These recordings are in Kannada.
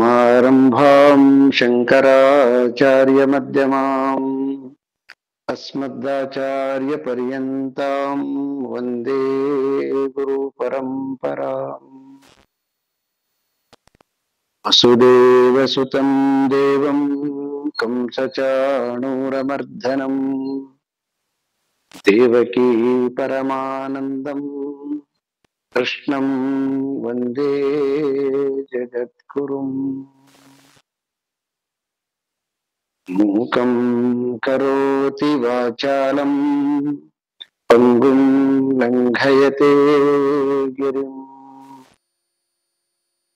सदाशिवसमारम्भाम् शङ्कराचार्यमध्यमाम् अस्मदाचार्यपर्यन्ताम् वन्दे गुरुपरम्पराम्। वसुदेवसुतम् देवम् कंसचाणूरमर्दनम् देवकी परमानन्दम् कृष्णं वन्दे जगद्गुरुम्। मूकं करोति वाचालं पङ्गुं लङ्घयते गिरिं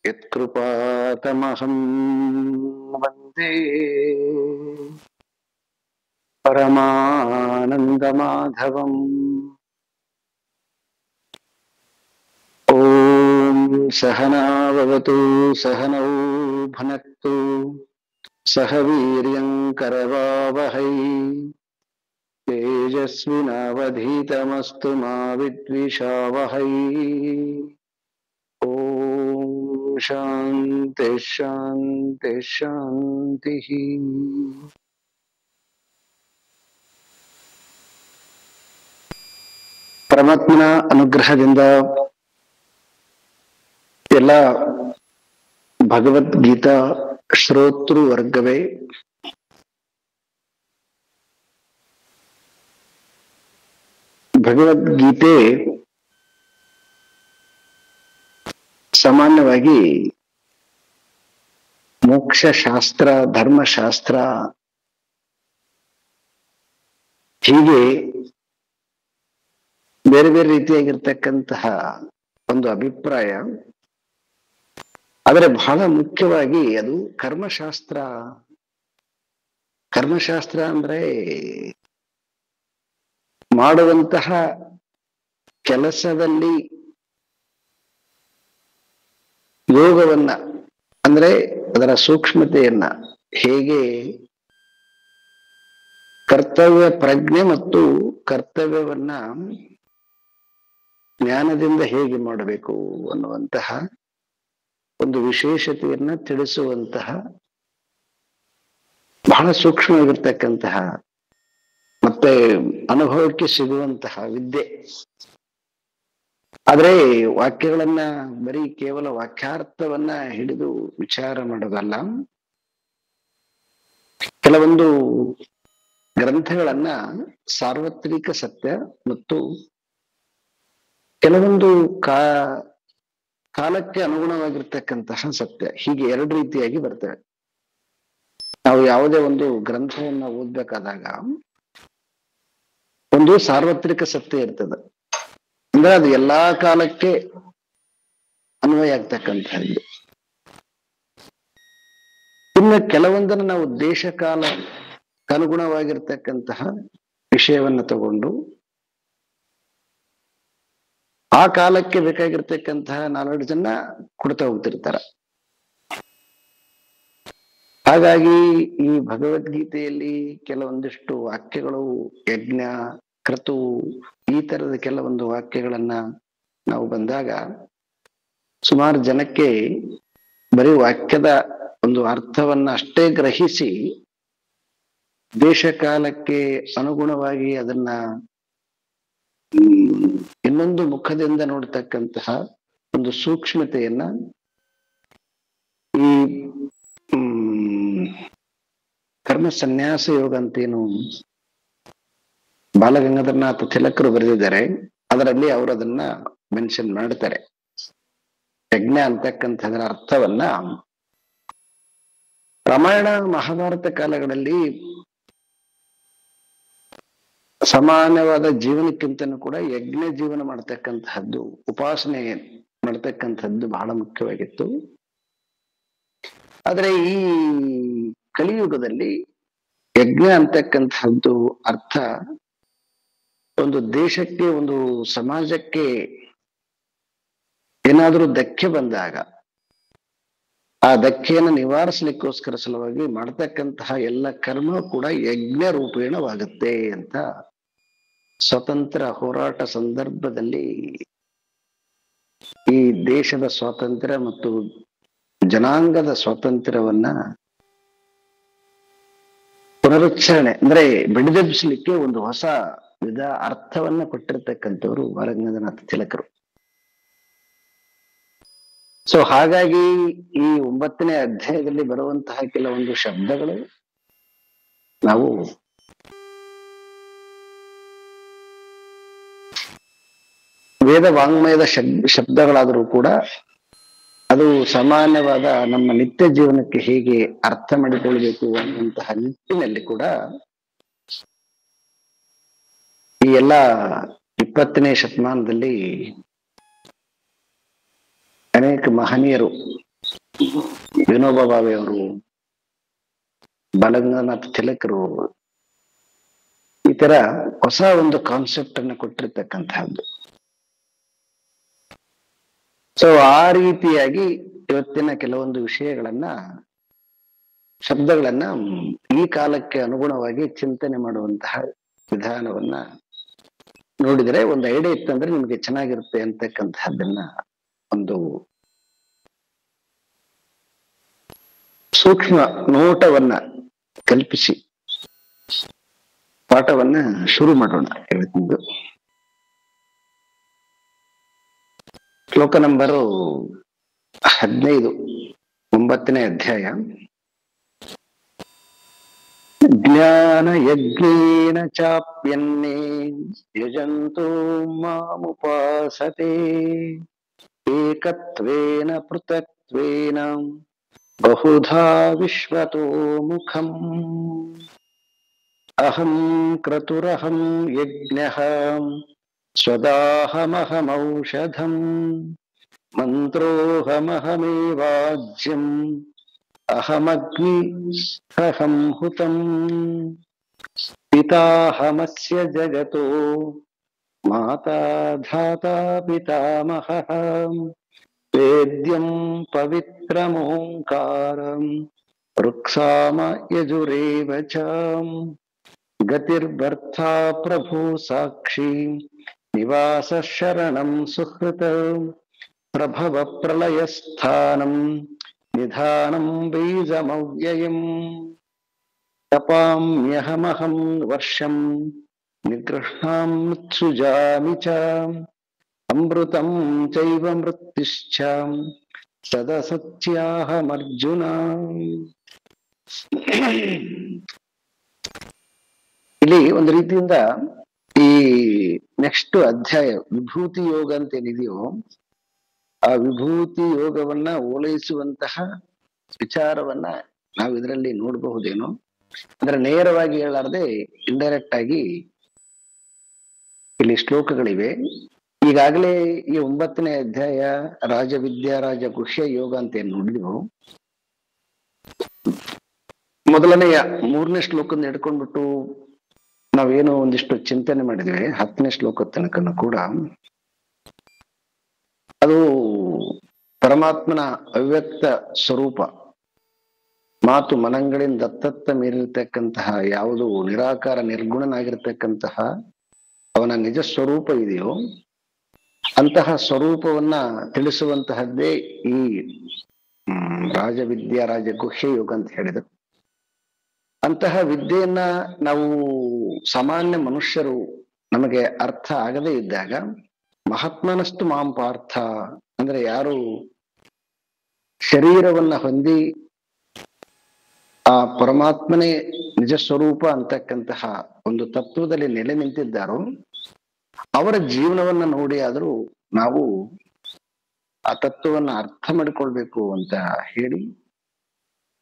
यत्कृपातमहं वन्दे परमानन्दमाधवम्। सहना भवतु सहनौ भुनक्तु सह वीर्यं करवावहै तेजस्विनावधीतमस्तु मा विद्विषावहै। ॐ शान्ति शान्ति शान्तिः। ಪರಮಾತ್ಮನ ಅನುಗ್ರಹದಿಂದ ಎಲ್ಲ ಭಗವದ್ಗೀತಾ ಶ್ರೋತೃ ವರ್ಗವೇ ಭಗವದ್ಗೀತೆ ಸಾಮಾನ್ಯವಾಗಿ ಮೋಕ್ಷಶಾಸ್ತ್ರ, ಧರ್ಮಶಾಸ್ತ್ರ ಹೀಗೆ ಬೇರೆ ಬೇರೆ ರೀತಿಯಾಗಿರ್ತಕ್ಕಂತಹ ಒಂದು ಅಭಿಪ್ರಾಯ. ಆದರೆ ಬಹಳ ಮುಖ್ಯವಾಗಿ ಅದು ಕರ್ಮಶಾಸ್ತ್ರ. ಕರ್ಮಶಾಸ್ತ್ರ ಅಂದ್ರೆ ಮಾಡುವಂತಹ ಕೆಲಸದಲ್ಲಿ ಯೋಗವನ್ನ, ಅಂದ್ರೆ ಅದರ ಸೂಕ್ಷ್ಮತೆಯನ್ನ, ಹೇಗೆ ಕರ್ತವ್ಯ ಪ್ರಜ್ಞೆ ಮತ್ತು ಕರ್ತವ್ಯವನ್ನ ಜ್ಞಾನದಿಂದ ಹೇಗೆ ಮಾಡಬೇಕು ಅನ್ನುವಂತಹ ಒಂದು ವಿಶೇಷತೆಯನ್ನ ತಿಳಿಸುವಂತಹ ಬಹಳ ಸೂಕ್ಷ್ಮವಾಗಿರ್ತಕ್ಕಂತಹ ಮತ್ತೆ ಅನುಭವಕ್ಕೆ ಸಿಗುವಂತಹ ವಿದ್ಯೆ. ಆದ್ರೆ ವಾಕ್ಯಗಳನ್ನ ಬರೀ ಕೇವಲ ವಾಕ್ಯಾರ್ಥವನ್ನ ಹಿಡಿದು ವಿಚಾರ ಮಾಡೋದಲ್ಲ. ಕೆಲವೊಂದು ಗ್ರಂಥಗಳನ್ನ ಸಾರ್ವತ್ರಿಕ ಸತ್ಯ ಮತ್ತು ಕೆಲವೊಂದು ಕಾಲಕ್ಕೆ ಅನುಗುಣವಾಗಿರ್ತಕ್ಕಂತಹ ಸತ್ಯ, ಹೀಗೆ ಎರಡು ರೀತಿಯಾಗಿ ಬರ್ತವೆ. ನಾವು ಯಾವುದೇ ಒಂದು ಗ್ರಂಥವನ್ನ ಓದ್ಬೇಕಾದಾಗ ಒಂದು ಸಾರ್ವತ್ರಿಕ ಸತ್ಯ ಇರ್ತದೆ, ಅಂದ್ರೆ ಅದು ಎಲ್ಲಾ ಕಾಲಕ್ಕೆ ಅನ್ವಯ ಆಗ್ತಕ್ಕಂಥದ್ದು. ಇನ್ನು ಕೆಲವೊಂದನ್ನು ನಾವು ದೇಶ ಕಾಲಕ್ಕನುಗುಣವಾಗಿರ್ತಕ್ಕಂತಹ ವಿಷಯವನ್ನ ತಗೊಂಡು ಆ ಕಾಲಕ್ಕೆ ಬೇಕಾಗಿರ್ತಕ್ಕಂತಹ ನಾಲೆಡ್ಜ್ ಅನ್ನ ಕೊಡ್ತಾ ಹೋಗ್ತಿರ್ತಾರ. ಹಾಗಾಗಿ ಈ ಭಗವದ್ಗೀತೆಯಲ್ಲಿ ಕೆಲವೊಂದಿಷ್ಟು ವಾಕ್ಯಗಳು ಯಜ್ಞ, ಕ್ರತು, ಈ ತರದ ಕೆಲವೊಂದು ವಾಕ್ಯಗಳನ್ನ ನಾವು ಬಂದಾಗ ಸುಮಾರು ಜನಕ್ಕೆ ಬರೀ ವಾಕ್ಯದ ಒಂದು ಅರ್ಥವನ್ನ ಅಷ್ಟೇ ಗ್ರಹಿಸಿ ದೇಶ ಕಾಲಕ್ಕೆ ಅನುಗುಣವಾಗಿ ಅದನ್ನ ಇನ್ನೊಂದು ಮುಖದಿಂದ ನೋಡ್ತಕ್ಕಂತಹ ಒಂದು ಸೂಕ್ಷ್ಮತೆಯನ್ನ ಈ ಕರ್ಮ ಸನ್ಯಾಸ ಯೋಗ ಅಂತೇನು ಬಾಲಗಂಗಾಧರನಾಥ ತಿಲಕರು ಬರೆದಿದ್ದಾರೆ, ಅದರಲ್ಲಿ ಅವರು ಅದನ್ನ ಮೆನ್ಷನ್ ಮಾಡ್ತಾರೆ. ಯಜ್ಞ ಅಂತಕ್ಕಂಥದ್ರ ಅರ್ಥವನ್ನ ರಾಮಾಯಣ ಮಹಾಭಾರತ ಕಾಲಗಳಲ್ಲಿ ಸಾಮಾನ್ಯವಾದ ಜೀವನಕ್ಕಿಂತನೂ ಕೂಡ ಯಜ್ಞ ಜೀವನ ಮಾಡ್ತಕ್ಕಂತಹದ್ದು, ಉಪಾಸನೆ ಮಾಡ್ತಕ್ಕಂಥದ್ದು ಬಹಳ ಮುಖ್ಯವಾಗಿತ್ತು. ಆದ್ರೆ ಈ ಕಲಿಯುಗದಲ್ಲಿ ಯಜ್ಞ ಅಂತಕ್ಕಂತಹದ್ದು ಅರ್ಥ ಒಂದು ದೇಶಕ್ಕೆ, ಒಂದು ಸಮಾಜಕ್ಕೆ ಏನಾದರೂ ಧಕ್ಕೆ ಬಂದಾಗ ಆ ಧಕ್ಕೆಯನ್ನು ನಿವಾರಿಸಲಿಕ್ಕೋಸ್ಕರ ಸಲುವಾಗಿ ಮಾಡ್ತಕ್ಕಂತಹ ಎಲ್ಲ ಕರ್ಮ ಕೂಡ ಯಜ್ಞ ರೂಪೇಣವಾಗುತ್ತೆ ಅಂತ ಸ್ವತಂತ್ರ ಹೋರಾಟ ಸಂದರ್ಭದಲ್ಲಿ ಈ ದೇಶದ ಸ್ವಾತಂತ್ರ್ಯ ಮತ್ತು ಜನಾಂಗದ ಸ್ವಾತಂತ್ರ್ಯವನ್ನ ಪುನರುಚ್ಚಾರಣೆ ಅಂದ್ರೆ ಬಡಿದೆಬ್ಬಿಸಲಿಕ್ಕೆ ಒಂದು ಹೊಸ ವಿಧ ಅರ್ಥವನ್ನ ಕೊಟ್ಟಿರ್ತಕ್ಕಂಥವ್ರು ಬಾಲಗಂಗಾಧರನಾಥ ತಿಲಕರು. ಸೊ ಹಾಗಾಗಿ ಈ 9ನೇ ಅಧ್ಯಾಯದಲ್ಲಿ ಬರುವಂತಹ ಕೆಲವೊಂದು ಶಬ್ದಗಳು ನಾವು ವೇದ ವಾಂಗ್ಮಯದ ಶಬ್ದಗಳಾದರೂ ಕೂಡ ಅದು ಸಾಮಾನ್ಯವಾದ ನಮ್ಮ ನಿತ್ಯ ಜೀವನಕ್ಕೆ ಹೇಗೆ ಅರ್ಥ ಮಾಡಿಕೊಳ್ಬೇಕು ಅನ್ನುವಂತಹ ನಿಟ್ಟಿನಲ್ಲಿ ಕೂಡ ಈ ಎಲ್ಲ 20ನೇ ಶತಮಾನದಲ್ಲಿ ಅನೇಕ ಮಹನೀಯರು, ವಿನೋಬಾ ಭಾವೆ ಅವರು, ಬಾಲಗಂಗಾಧರನಾಥ ತಿಲಕರು ಈ ತರ ಹೊಸ ಒಂದು ಕಾನ್ಸೆಪ್ಟ್ ಅನ್ನು ಕೊಟ್ಟಿರ್ತಕ್ಕಂತಹದ್ದು. ಸೊ ಆ ರೀತಿಯಾಗಿ ಇವತ್ತಿನ ಕೆಲವೊಂದು ವಿಷಯಗಳನ್ನ, ಶಬ್ದಗಳನ್ನ ಈ ಕಾಲಕ್ಕೆ ಅನುಗುಣವಾಗಿ ಚಿಂತನೆ ಮಾಡುವಂತಹ ವಿಧಾನವನ್ನ ನೋಡಿದರೆ ಒಂದು ಐಡಿಯಾ ಇತ್ತಂದ್ರೆ ನಿಮ್ಗೆ ಚೆನ್ನಾಗಿರುತ್ತೆ ಅಂತಕ್ಕಂತಹದ್ದನ್ನ ಒಂದು ಸೂಕ್ಷ್ಮ ನೋಟವನ್ನ ಕಲ್ಪಿಸಿ ಪಾಠವನ್ನ ಶುರು ಮಾಡೋಣ. ಇವತ್ತಿಂದು ಶ್ಲೋಕ ನಂಬರು 15, 9ನೇ ಅಧ್ಯಾಯ. ಜ್ಞಾನ ಯಜ್ಞೇನ ಚಾಪ್ಯನ್ನೇ ಯಜಂತೋ ಮಾಮುಪಾಸತೆ ಏಕತ್ವೇನ ಪೃಥಕ್ತ್ವೇನ ಬಹುಧಾ ವಿಶ್ವತೋ ಮುಖಂ ಅಹಂ ಕ್ರತುರಹಂ ಯಜ್ಞಃ ಸ್ವದಾಹಮಹಮೌಷಧಂ ಮಂತ್ರೋಹಮಹಮೇವಾಜ್ಯಂ ಅಹಮಗ್ನಿರಹಂ ಹುತಂ ಪಿತಾಹಮಸ್ಯ ಜಗತೋ ಮಾತಾ ಧಾತಾ ಪಿತಾಮಹಃ ವೇದ್ಯಂ ಪವಿತ್ರಮೋಂಕಾರಂ ಋಕ್ಸಾಮ ಯಜುರೇವ ಚ ಗತಿರ್ಭರ್ತಾ ಪ್ರಭು ಸಾಕ್ಷಿ ನಿವಾಸ ಶರಣಂ ಸುಹೃತ ಪ್ರಭವ ಪ್ರಳಯಸ್ಥಾನಂ ನಿಧಾನಂ ಬೀಜಮವ್ಯಯಂ ತಪಾಮ್ಯಹಮಹಂ ವರ್ಷಂ ನಿಗೃಹ್ಣಾಂ ಮೃತ್ಸುಜಾಮಿ ಚ ಅಮೃತಂ ಚೈವ ಮೃತ್ಯುಶ್ಚ ಸದಸತ್ಯಾಹಮರ್ಜುನ. ಇಲ್ಲಿ ಒಂದು ರೀತಿಯಿಂದ ಈ ನೆಕ್ಸ್ಟ್ ಅಧ್ಯಾಯ ವಿಭೂತಿ ಯೋಗ ಅಂತ ಏನಿದೆಯೋ ಆ ವಿಭೂತಿ ಯೋಗವನ್ನ ಓಲೈಸುವಂತಹ ವಿಚಾರವನ್ನ ನಾವು ಇದರಲ್ಲಿ ನೋಡಬಹುದೇನೋ. ಅಂದ್ರೆ ನೇರವಾಗಿ ಹೇಳಾರ್ದೆ ಇಂಡೈರೆಕ್ಟ್ ಆಗಿ ಇಲ್ಲಿ ಶ್ಲೋಕಗಳಿವೆ. ಈಗಾಗಲೇ ಈ 9ನೇ ಅಧ್ಯಾಯ ರಾಜವಿದ್ಯಾ ರಾಜ ಗುಹ್ಯ ಯೋಗ ಅಂತ ಏನ್ ನೋಡಿದ್ವು, ಮೊದಲನೆಯ 3ನೇ ಶ್ಲೋಕದಿಂದ ಹಿಡ್ಕೊಂಡ್ಬಿಟ್ಟು ನಾವೇನೋ ಒಂದಿಷ್ಟು ಚಿಂತನೆ ಮಾಡಿದ್ವಿ 10ನೇ ಶ್ಲೋಕದ ತನಕನೂ ಕೂಡ ಅದು ಪರಮಾತ್ಮನ ಅವ್ಯಕ್ತ ಸ್ವರೂಪ, ಮಾತು ಮನಂಗಳಿಂದ ದತ್ತತ್ತ ಮೀರಿರ್ತಕ್ಕಂತಹ ಯಾವುದು ನಿರಾಕಾರ ನಿರ್ಗುಣನಾಗಿರ್ತಕ್ಕಂತಹ ಅವನ ನಿಜ ಸ್ವರೂಪ ಇದೆಯೋ ಅಂತಹ ಸ್ವರೂಪವನ್ನ ತಿಳಿಸುವಂತಹದ್ದೇ ಈ ರಾಜವಿದ್ಯಾ ರಾಜ ಗುಹ್ಯ ಯೋಗ ಅಂತ ಹೇಳಿದರು. ಅಂತಹ ವಿದ್ಯೆಯನ್ನ ನಾವು ಸಾಮಾನ್ಯ ಮನುಷ್ಯರು ನಮಗೆ ಅರ್ಥ ಆಗದೇ ಇದ್ದಾಗ ಮಹಾತ್ಮನಸ್ತು ಮಾಂ ಪಾರ್ಥ ಅಂದ್ರೆ ಯಾರು ಶರೀರವನ್ನ ಹೊಂದಿ ಆ ಪರಮಾತ್ಮನೇ ನಿಜ ಸ್ವರೂಪ ಅಂತಕ್ಕಂತಹ ಒಂದು ತತ್ವದಲ್ಲಿ ನೆಲೆ ನಿಂತಿದ್ದಾರೋ ಅವರ ಜೀವನವನ್ನ ನೋಡಿ ಆದರೂ ನಾವು ಆ ತತ್ವವನ್ನ ಅರ್ಥ ಮಾಡಿಕೊಳ್ಬೇಕು ಅಂತ ಹೇಳಿ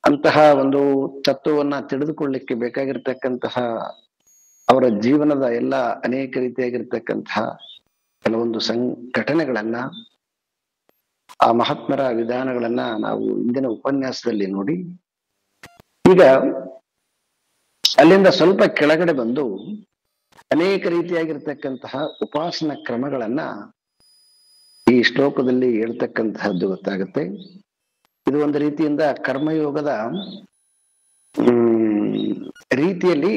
ಅಂತಹ ಒಂದು ತತ್ವವನ್ನ ತಿಳಿದುಕೊಳ್ಳಿಕ್ಕೆ ಬೇಕಾಗಿರ್ತಕ್ಕಂತಹ ಅವರ ಜೀವನದ ಎಲ್ಲ ಅನೇಕ ರೀತಿಯಾಗಿರ್ತಕ್ಕಂತಹ ಕೆಲವೊಂದು ಘಟನೆಗಳನ್ನ, ಆ ಮಹಾತ್ಮರ ವಿಧಾನಗಳನ್ನ ನಾವು ಇಂದಿನ ಉಪನ್ಯಾಸದಲ್ಲಿ ನೋಡಿ, ಈಗ ಅಲ್ಲಿಂದ ಸ್ವಲ್ಪ ಕೆಳಗಡೆ ಬಂದು ಅನೇಕ ರೀತಿಯಾಗಿರ್ತಕ್ಕಂತಹ ಉಪಾಸನ ಕ್ರಮಗಳನ್ನ ಈ ಶ್ಲೋಕದಲ್ಲಿ ಹೇಳ್ತಕ್ಕಂತಹದ್ದು ಗೊತ್ತಾಗುತ್ತೆ. ಇದು ಒಂದು ರೀತಿಯಿಂದ ಕರ್ಮಯೋಗದ ರೀತಿಯಲ್ಲಿ,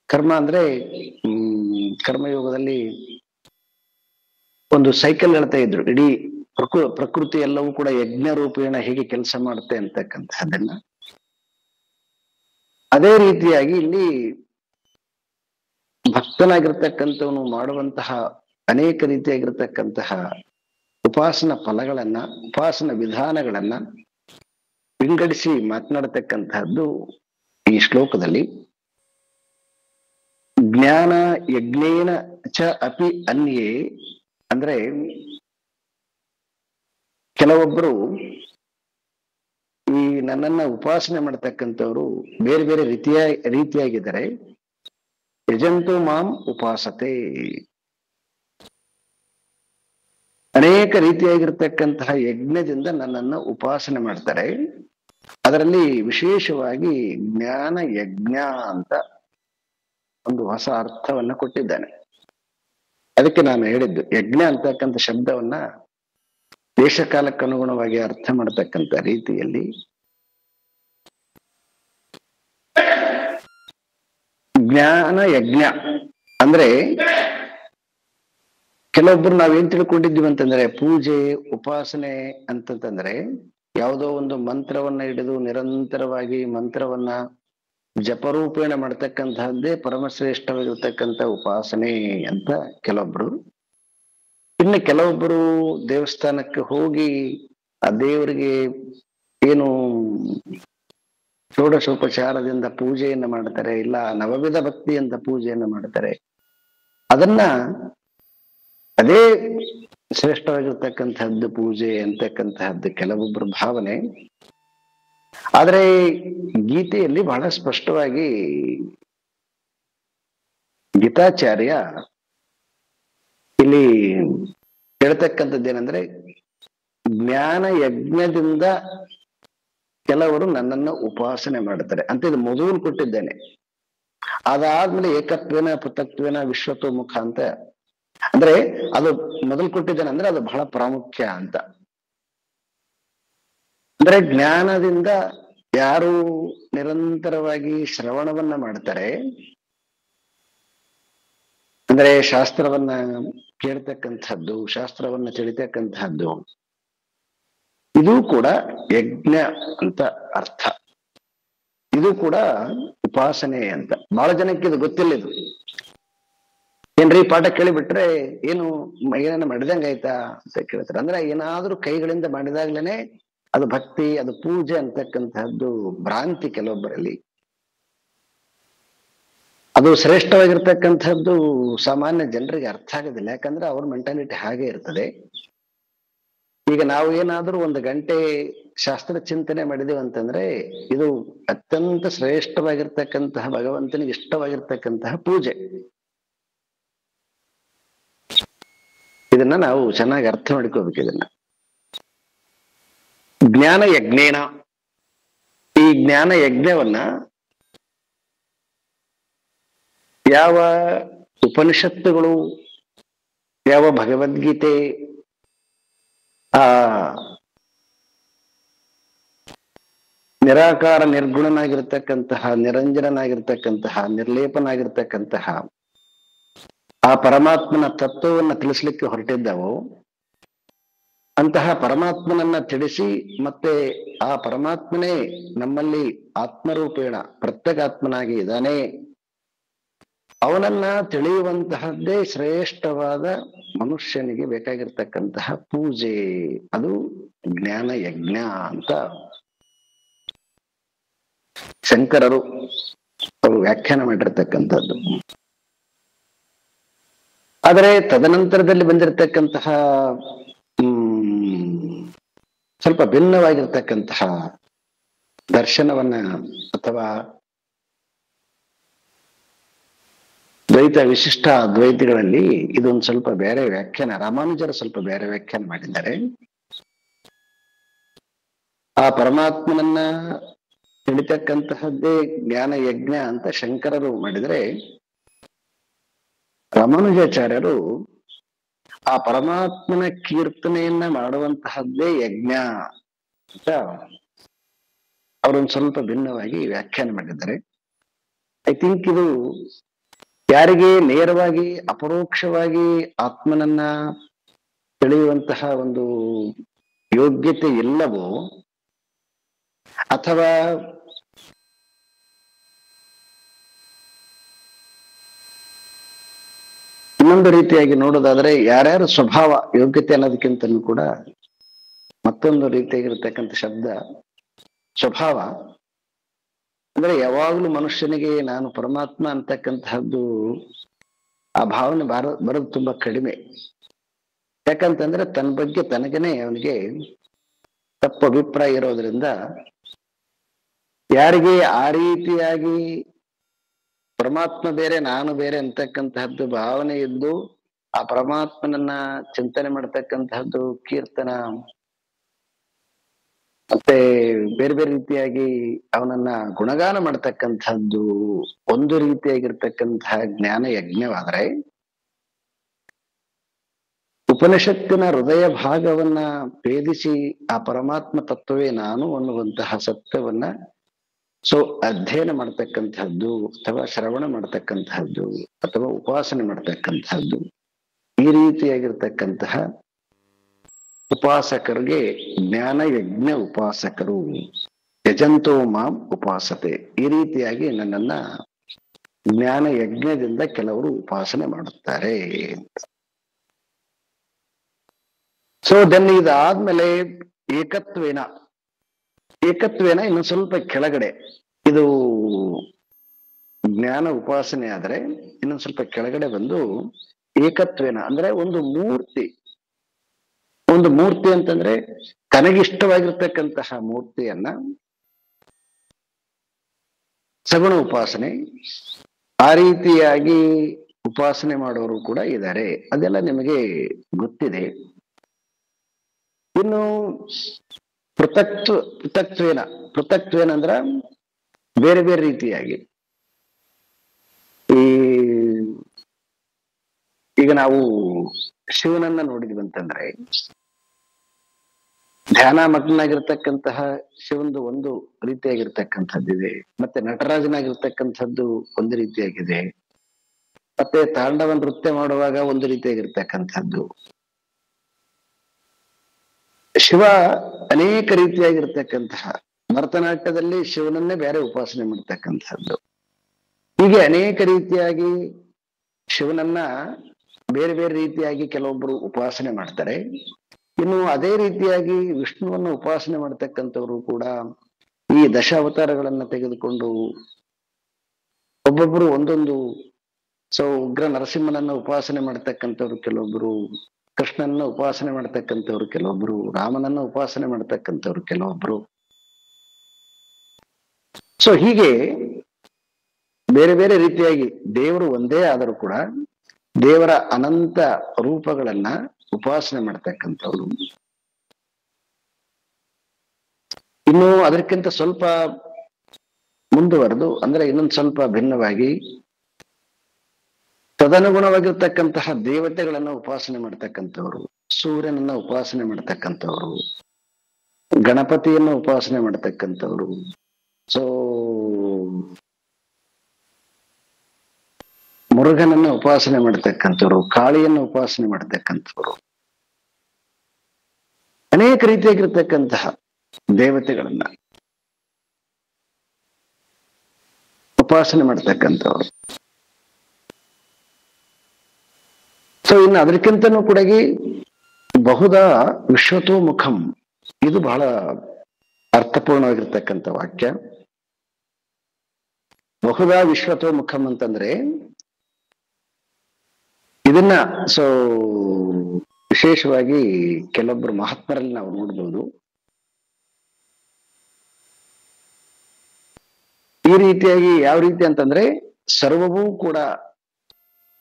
ಕರ್ಮ ಅಂದ್ರೆ ಕರ್ಮಯೋಗದಲ್ಲಿ ಒಂದು ಸೈಕಲ್ ಹೇಳ್ತಾ ಇದ್ರು. ಇಡೀ ಪ್ರಕೃತಿ ಎಲ್ಲವೂ ಕೂಡ ಯಜ್ಞ ರೂಪೇಣ ಹೇಗೆ ಕೆಲಸ ಮಾಡುತ್ತೆ ಅಂತಕ್ಕಂತಹದನ್ನ, ಅದೇ ರೀತಿಯಾಗಿ ಇಲ್ಲಿ ಭಕ್ತನಾಗಿರ್ತಕ್ಕಂಥವನು ಮಾಡುವಂತಹ ಅನೇಕ ರೀತಿಯಾಗಿರ್ತಕ್ಕಂತಹ ಉಪಾಸನ ಫಲಗಳನ್ನ, ಉಪಾಸನ ವಿಧಾನಗಳನ್ನ ವಿಂಗಡಿಸಿ ಮಾತನಾಡತಕ್ಕಂತಹದ್ದು ಈ ಶ್ಲೋಕದಲ್ಲಿ. ಜ್ಞಾನ ಯಜ್ಞೇನ ಚ ಅಪಿ ಅನ್ಯೇ ಅಂದ್ರೆ, ಕೆಲವೊಬ್ಬರು ಈ ನನ್ನನ್ನ ಉಪಾಸನೆ ಮಾಡತಕ್ಕಂಥವ್ರು ಬೇರೆ ಬೇರೆ ರೀತಿಯಾಗಿದ್ದಾರೆ. ಯಜಂತು ಮಾಂ ಉಪಾಸತೆ, ಅನೇಕ ರೀತಿಯಾಗಿರ್ತಕ್ಕಂತಹ ಯಜ್ಞದಿಂದ ನನ್ನನ್ನ ಉಪಾಸನೆ ಮಾಡ್ತಾರೆ. ಅದರಲ್ಲಿ ವಿಶೇಷವಾಗಿ ಜ್ಞಾನ ಯಜ್ಞ ಅಂತ ಒಂದು ಹೊಸ ಅರ್ಥವನ್ನ ಕೊಟ್ಟಿದ್ದಾನೆ. ಅದಕ್ಕೆ ನಾನು ಹೇಳಿದ್ದು, ಯಜ್ಞ ಅಂತಕ್ಕಂಥ ಶಬ್ದವನ್ನ ದೇಶಕಾಲಕ್ಕೆ ಅನುಗುಣವಾಗಿ ಅರ್ಥ ಮಾಡತಕ್ಕಂಥ ರೀತಿಯಲ್ಲಿ ಜ್ಞಾನ ಯಜ್ಞ ಅಂದ್ರೆ, ಕೆಲವೊಬ್ರು ನಾವೇನ್ ತಿಳ್ಕೊಂಡಿದ್ವಿ ಅಂತಂದ್ರೆ, ಪೂಜೆ ಉಪಾಸನೆ ಅಂತಂತಂದ್ರೆ ಯಾವುದೋ ಒಂದು ಮಂತ್ರವನ್ನ ಹಿಡಿದು ನಿರಂತರವಾಗಿ ಮಂತ್ರವನ್ನ ಜಪರೂಪೇಣ ಮಾಡ್ತಕ್ಕಂತಹದ್ದೇ ಪರಮಶ್ರೇಷ್ಠವಾಗಿರ್ತಕ್ಕಂಥ ಉಪಾಸನೆ ಅಂತ ಕೆಲವೊಬ್ರು. ಇನ್ನು ಕೆಲವೊಬ್ಬರು ದೇವಸ್ಥಾನಕ್ಕೆ ಹೋಗಿ ಆ ದೇವರಿಗೆ ಏನು ಷೋಡಶೋಪಚಾರದಿಂದ ಪೂಜೆಯನ್ನ ಮಾಡ್ತಾರೆ, ಇಲ್ಲ ನವವಿಧ ಭಕ್ತಿಯಿಂದ ಪೂಜೆಯನ್ನ ಮಾಡ್ತಾರೆ. ಅದನ್ನ ಅದೇ ಶ್ರೇಷ್ಠವಾಗಿರ್ತಕ್ಕಂಥದ್ದು ಪೂಜೆ ಅಂತಕ್ಕಂತಹದ್ದು ಕೆಲವೊಬ್ಬರ ಭಾವನೆ. ಆದ್ರೆ ಗೀತೆಯಲ್ಲಿ ಬಹಳ ಸ್ಪಷ್ಟವಾಗಿ ಗೀತಾಚಾರ್ಯ ಇಲ್ಲಿ ಹೇಳ್ತಕ್ಕಂಥದ್ದೇನೆಂದ್ರೆ, ಜ್ಞಾನ ಯಜ್ಞದಿಂದ ಕೆಲವರು ನನ್ನನ್ನು ಉಪಾಸನೆ ಮಾಡ್ತಾರೆ ಅಂತ ಇದು ಮೊದಲು ಕೊಟ್ಟಿದ್ದೇನೆ. ಅದಾದ್ಮೇಲೆ ಏಕತ್ವೇನ ಪೃಥಕ್ತ್ವೇನ ವಿಶ್ವತೋಮುಖ ಅಂತ, ಅಂದ್ರೆ ಅದು ಮೊದಲು ಕೊಟ್ಟಿದ್ದೇನೆ ಅಂದ್ರೆ ಅದು ಬಹಳ ಪ್ರಾಮುಖ್ಯ ಅಂತ. ಅಂದ್ರೆ ಜ್ಞಾನದಿಂದ ಯಾರು ನಿರಂತರವಾಗಿ ಶ್ರವಣವನ್ನ ಮಾಡ್ತಾರೆ, ಅಂದ್ರೆ ಶಾಸ್ತ್ರವನ್ನ ಕೇಳ್ತಕ್ಕಂಥದ್ದು, ಶಾಸ್ತ್ರವನ್ನ ತಿಳಿತಕ್ಕಂಥದ್ದು, ಇದು ಕೂಡ ಯಜ್ಞ ಅಂತ ಅರ್ಥ. ಇದು ಕೂಡ ಉಪಾಸನೆ ಅಂತ. ಬಹಳ ಜನಕ್ಕೆ ಇದು ಗೊತ್ತಿಲ್ಲ. ಇದು ಏನ್ರಿ ಪಾಠ ಕೇಳಿಬಿಟ್ರೆ ಏನು ಏನೇನ ಮಾಡಿದಂಗಾಯ್ತಾ ಅಂತ ಕೇಳ್ತಾರೆ. ಅಂದ್ರೆ ಏನಾದ್ರೂ ಕೈಗಳಿಂದ ಮಾಡಿದಾಗ್ಲೇನೆ ಅದು ಭಕ್ತಿ, ಅದು ಪೂಜೆ ಅಂತಕ್ಕಂಥದ್ದು ಭ್ರಾಂತಿ ಕೆಲವೊಬ್ಬರಲ್ಲಿ. ಅದು ಶ್ರೇಷ್ಠವಾಗಿರ್ತಕ್ಕಂಥದ್ದು ಸಾಮಾನ್ಯ ಜನರಿಗೆ ಅರ್ಥ ಆಗೋದಿಲ್ಲ. ಯಾಕಂದ್ರೆ ಅವ್ರ ಮೆಂಟಾಲಿಟಿ ಹಾಗೆ ಇರ್ತದೆ. ಈಗ ನಾವು ಏನಾದ್ರೂ ಒಂದು ಗಂಟೆ ಶಾಸ್ತ್ರ ಚಿಂತನೆ ಮಾಡಿದೀವಿ ಅಂತಂದ್ರೆ ಇದು ಅತ್ಯಂತ ಶ್ರೇಷ್ಠವಾಗಿರ್ತಕ್ಕಂತಹ ಭಗವಂತನಿಗೆ ಇಷ್ಟವಾಗಿರ್ತಕ್ಕಂತಹ ಪೂಜೆ. ಇದನ್ನ ನಾವು ಚೆನ್ನಾಗಿ ಅರ್ಥ ಮಾಡ್ಕೋಬೇಕು. ಇದನ್ನ ಜ್ಞಾನ ಯಜ್ಞೇನ, ಈ ಜ್ಞಾನ ಯಜ್ಞವನ್ನ ಯಾವ ಉಪನಿಷತ್ತುಗಳು, ಯಾವ ಭಗವದ್ಗೀತೆ ಆ ನಿರಾಕಾರ ನಿರ್ಗುಣನಾಗಿರ್ತಕ್ಕಂತಹ, ನಿರಂಜನನಾಗಿರ್ತಕ್ಕಂತಹ, ನಿರ್ಲೇಪನಾಗಿರ್ತಕ್ಕಂತಹ ಆ ಪರಮಾತ್ಮನ ತತ್ವವನ್ನ ತಿಳಿಸ್ಲಿಕ್ಕೆ ಹೊರಟಿದ್ದಾವೋ ಅಂತಹ ಪರಮಾತ್ಮನನ್ನ ತಿಳಿಸಿ, ಮತ್ತೆ ಆ ಪರಮಾತ್ಮನೇ ನಮ್ಮಲ್ಲಿ ಆತ್ಮರೂಪೇಣ ಪ್ರತ್ಯೇಕಾತ್ಮನಾಗಿ ಇದ್ದಾನೆ, ಅವನನ್ನ ತಿಳಿಯುವಂತಹದ್ದೇ ಶ್ರೇಷ್ಠವಾದ ಮನುಷ್ಯನಿಗೆ ಬೇಕಾಗಿರ್ತಕ್ಕಂತಹ ಪೂಜೆ. ಅದು ಜ್ಞಾನ ಯಜ್ಞ ಅಂತ ಶಂಕರರು ಅವರು ವ್ಯಾಖ್ಯಾನ ಮಾಡಿರ್ತಕ್ಕಂಥದ್ದು. ಆದರೆ ತದನಂತರದಲ್ಲಿ ಬಂದಿರತಕ್ಕಂತಹ ಸ್ವಲ್ಪ ಭಿನ್ನವಾಗಿರ್ತಕ್ಕಂತಹ ದರ್ಶನವನ್ನ ಅಥವಾ ದ್ವೈತ ವಿಶಿಷ್ಟ ಅದ್ವೈತಿಗಳಲ್ಲಿ ಇದೊಂದು ಸ್ವಲ್ಪ ಬೇರೆ ವ್ಯಾಖ್ಯಾನ, ರಾಮಾನುಜರು ಸ್ವಲ್ಪ ಬೇರೆ ವ್ಯಾಖ್ಯಾನ ಮಾಡಿದ್ದಾರೆ. ಆ ಪರಮಾತ್ಮನನ್ನ ತಿಳಿತಕ್ಕಂತಹದ್ದೇ ಜ್ಞಾನ ಯಜ್ಞ ಅಂತ ಶಂಕರರು ಮಾಡಿದರೆ, ರಾಮಾನುಜಾಚಾರ್ಯರು ಆ ಪರಮಾತ್ಮನ ಕೀರ್ತನೆಯನ್ನ ಮಾಡುವಂತಹದ್ದೇ ಯಜ್ಞ ಅಂತ ಅವರೊಂದು ಸ್ವಲ್ಪ ಭಿನ್ನವಾಗಿ ವ್ಯಾಖ್ಯಾನ ಮಾಡಿದ್ದಾರೆ. ಐ ಥಿಂಕ್ ಇದು ಯಾರಿಗೆ ನೇರವಾಗಿ ಅಪರೋಕ್ಷವಾಗಿ ಆತ್ಮನನ್ನ ತಿಳಿಯುವಂತಹ ಒಂದು ಯೋಗ್ಯತೆ ಇಲ್ಲವೋ, ಅಥವಾ ಇನ್ನೊಂದು ರೀತಿಯಾಗಿ ನೋಡೋದಾದ್ರೆ, ಯಾರ್ಯಾರು ಸ್ವಭಾವ ಯೋಗ್ಯತೆ ಅನ್ನೋದಕ್ಕಿಂತಲೂ ಕೂಡ ಮತ್ತೊಂದು ರೀತಿಯಾಗಿರ್ತಕ್ಕಂಥ ಶಬ್ದ ಸ್ವಭಾವ. ಅಂದ್ರೆ ಯಾವಾಗ್ಲೂ ಮನುಷ್ಯನಿಗೆ ನಾನು ಪರಮಾತ್ಮ ಅಂತಕ್ಕಂತಹದ್ದು ಆ ಭಾವನೆ ಬರೋದು ತುಂಬಾ ಕಡಿಮೆ. ಯಾಕಂತಂದ್ರೆ ತನ್ನ ಬಗ್ಗೆ ತನಗೇನೆ ಅವನಿಗೆ ತಪ್ಪು ಅಭಿಪ್ರಾಯ ಇರೋದ್ರಿಂದ, ಯಾರಿಗೆ ಆ ರೀತಿಯಾಗಿ ಪರಮಾತ್ಮ ಬೇರೆ ನಾನು ಬೇರೆ ಅಂತಕ್ಕಂತಹದ್ದು ಭಾವನೆ ಇದ್ದು ಆ ಪರಮಾತ್ಮನನ್ನ ಚಿಂತನೆ ಮಾಡ್ತಕ್ಕಂತಹದ್ದು ಕೀರ್ತನ, ಮತ್ತೆ ಬೇರೆ ಬೇರೆ ರೀತಿಯಾಗಿ ಅವನನ್ನ ಗುಣಗಾನ ಮಾಡ್ತಕ್ಕಂಥದ್ದು ಒಂದು ರೀತಿಯಾಗಿರ್ತಕ್ಕಂತಹ ಜ್ಞಾನ ಯಜ್ಞವಾದ್ರೆ, ಉಪನಿಷತ್ತಿನ ಹೃದಯ ಭಾಗವನ್ನ ಭೇದಿಸಿ ಆ ಪರಮಾತ್ಮ ತತ್ವವೇ ನಾನು ಅನ್ನುವಂತಹ ಸತ್ಯವನ್ನ ಅಧ್ಯಯನ ಮಾಡ್ತಕ್ಕಂಥದ್ದು, ಅಥವಾ ಶ್ರವಣ ಮಾಡ್ತಕ್ಕಂತಹದ್ದು, ಅಥವಾ ಉಪಾಸನೆ ಮಾಡ್ತಕ್ಕಂಥದ್ದು, ಈ ರೀತಿಯಾಗಿರ್ತಕ್ಕಂತಹ ಉಪಾಸಕರಿಗೆ ಜ್ಞಾನ ಯಜ್ಞ ಉಪಾಸಕರು, ಯಜಂತೋ ಮಾಂ ಉಪಾಸತೆ, ಈ ರೀತಿಯಾಗಿ ನನ್ನನ್ನ ಜ್ಞಾನ ಯಜ್ಞದಿಂದ ಕೆಲವರು ಉಪಾಸನೆ ಮಾಡುತ್ತಾರೆ. ದೆನ್ ಇದಾದ್ಮೇಲೆ ಏಕತ್ವೇನ ಇನ್ನು ಸ್ವಲ್ಪ ಕೆಳಗಡೆ, ಇದು ಜ್ಞಾನ ಉಪಾಸನೆ ಆದ್ರೆ ಇನ್ನೊಂದು ಸ್ವಲ್ಪ ಕೆಳಗಡೆ ಬಂದು ಏಕತ್ವೇನ ಅಂದ್ರೆ ಒಂದು ಮೂರ್ತಿ ಅಂತಂದ್ರೆ ತನಗಿಷ್ಟವಾಗಿರ್ತಕ್ಕಂತಹ ಮೂರ್ತಿಯನ್ನ ಸಗುಣ ಉಪಾಸನೆ, ಆ ರೀತಿಯಾಗಿ ಉಪಾಸನೆ ಮಾಡೋರು ಕೂಡ ಇದ್ದಾರೆ. ಅದೆಲ್ಲ ನಿಮಗೆ ಗೊತ್ತಿದೆ. ಇನ್ನು ಪೃಥಕ್ತ್ವೇನ ಅಂದ್ರ ಬೇರೆ ಬೇರೆ ರೀತಿಯಾಗಿ, ಈಗ ನಾವು ಶಿವನನ್ನ ನೋಡಿದ್ವಿ ಅಂತಂದ್ರೆ, ಧ್ಯಾನ ಮಗ್ನಾಗಿರ್ತಕ್ಕಂತಹ ಶಿವಂದು ಒಂದು ರೀತಿಯಾಗಿರ್ತಕ್ಕಂಥದ್ದಿದೆ, ಮತ್ತೆ ನಟರಾಜನಾಗಿರ್ತಕ್ಕಂಥದ್ದು ಒಂದು ರೀತಿಯಾಗಿದೆ, ಮತ್ತೆ ತಾಂಡವ ನೃತ್ಯ ಮಾಡುವಾಗ ಒಂದು ರೀತಿಯಾಗಿರ್ತಕ್ಕಂಥದ್ದು. ಶಿವ ಅನೇಕ ರೀತಿಯಾಗಿರ್ತಕ್ಕಂತಹ, ಭರತನಾಟ್ಯದಲ್ಲಿ ಶಿವನನ್ನೇ ಬೇರೆ ಉಪಾಸನೆ ಮಾಡ್ತಕ್ಕಂಥದ್ದು. ಹೀಗೆ ಅನೇಕ ರೀತಿಯಾಗಿ ಶಿವನನ್ನ ಬೇರೆ ಬೇರೆ ರೀತಿಯಾಗಿ ಕೆಲವೊಬ್ಬರು ಉಪಾಸನೆ ಮಾಡ್ತಾರೆ. ಇನ್ನು ಅದೇ ರೀತಿಯಾಗಿ ವಿಷ್ಣುವನ್ನು ಉಪಾಸನೆ ಮಾಡ್ತಕ್ಕಂಥವ್ರು ಕೂಡ ಈ ದಶ ಅವತಾರಗಳನ್ನ ತೆಗೆದುಕೊಂಡು ಒಬ್ಬೊಬ್ಬರು ಒಂದೊಂದು, ಉಗ್ರ ನರಸಿಂಹನನ್ನ ಉಪಾಸನೆ ಮಾಡ್ತಕ್ಕಂಥವ್ರು ಕೆಲವೊಬ್ರು, ಕೃಷ್ಣನನ್ನ ಉಪಾಸನೆ ಮಾಡ್ತಕ್ಕಂಥವ್ರು ಕೆಲವೊಬ್ರು, ರಾಮನನ್ನ ಉಪಾಸನೆ ಮಾಡ್ತಕ್ಕಂಥವ್ರು ಕೆಲವೊಬ್ರು. ಹೀಗೆ ಬೇರೆ ಬೇರೆ ರೀತಿಯಾಗಿ ದೇವರು ಒಂದೇ ಆದರೂ ಕೂಡ ದೇವರ ಅನಂತ ರೂಪಗಳನ್ನ ಉಪಾಸನೆ ಮಾಡ್ತಕ್ಕಂಥವ್ರು. ಇನ್ನು ಅದಕ್ಕಿಂತ ಸ್ವಲ್ಪ ಮುಂದುವರೆದು ಅಂದ್ರೆ ಇನ್ನೊಂದು ಸ್ವಲ್ಪ ಭಿನ್ನವಾಗಿ ತದನುಗುಣವಾಗಿರ್ತಕ್ಕಂತಹ ದೇವತೆಗಳನ್ನ ಉಪಾಸನೆ ಮಾಡ್ತಕ್ಕಂಥವ್ರು, ಸೂರ್ಯನನ್ನ ಉಪಾಸನೆ ಮಾಡ್ತಕ್ಕಂಥವ್ರು, ಗಣಪತಿಯನ್ನ ಉಪಾಸನೆ ಮಾಡ್ತಕ್ಕಂಥವ್ರು, ಮುರುಘನನ್ನ ಉಪಾಸನೆ ಮಾಡ್ತಕ್ಕಂಥವ್ರು, ಕಾಳಿಯನ್ನ ಉಪಾಸನೆ ಮಾಡ್ತಕ್ಕಂಥವ್ರು, ಅನೇಕ ರೀತಿಯಾಗಿರ್ತಕ್ಕಂತಹ ದೇವತೆಗಳನ್ನ ಉಪಾಸನೆ ಮಾಡ್ತಕ್ಕಂಥವ್ರು. ಇನ್ನು ಅದಕ್ಕಿಂತನೂ ಕೂಡ ಬಹುದಾ ವಿಶ್ವತೋ ಮುಖಂ, ಇದು ಬಹಳ ಅರ್ಥಪೂರ್ಣವಾಗಿರ್ತಕ್ಕಂಥ ವಾಕ್ಯ. ಬಹುದಾ ವಿಶ್ವತೋ ಮುಖಂ ಅಂತಂದ್ರೆ ಇದನ್ನ ವಿಶೇಷವಾಗಿ ಕೆಲವೊಬ್ರು ಮಹಾತ್ಮರಲ್ಲಿ ನಾವು ನೋಡ್ಬೋದು. ಈ ರೀತಿಯಾಗಿ ಯಾವ ರೀತಿ ಅಂತಂದ್ರೆ ಸರ್ವವೂ ಕೂಡ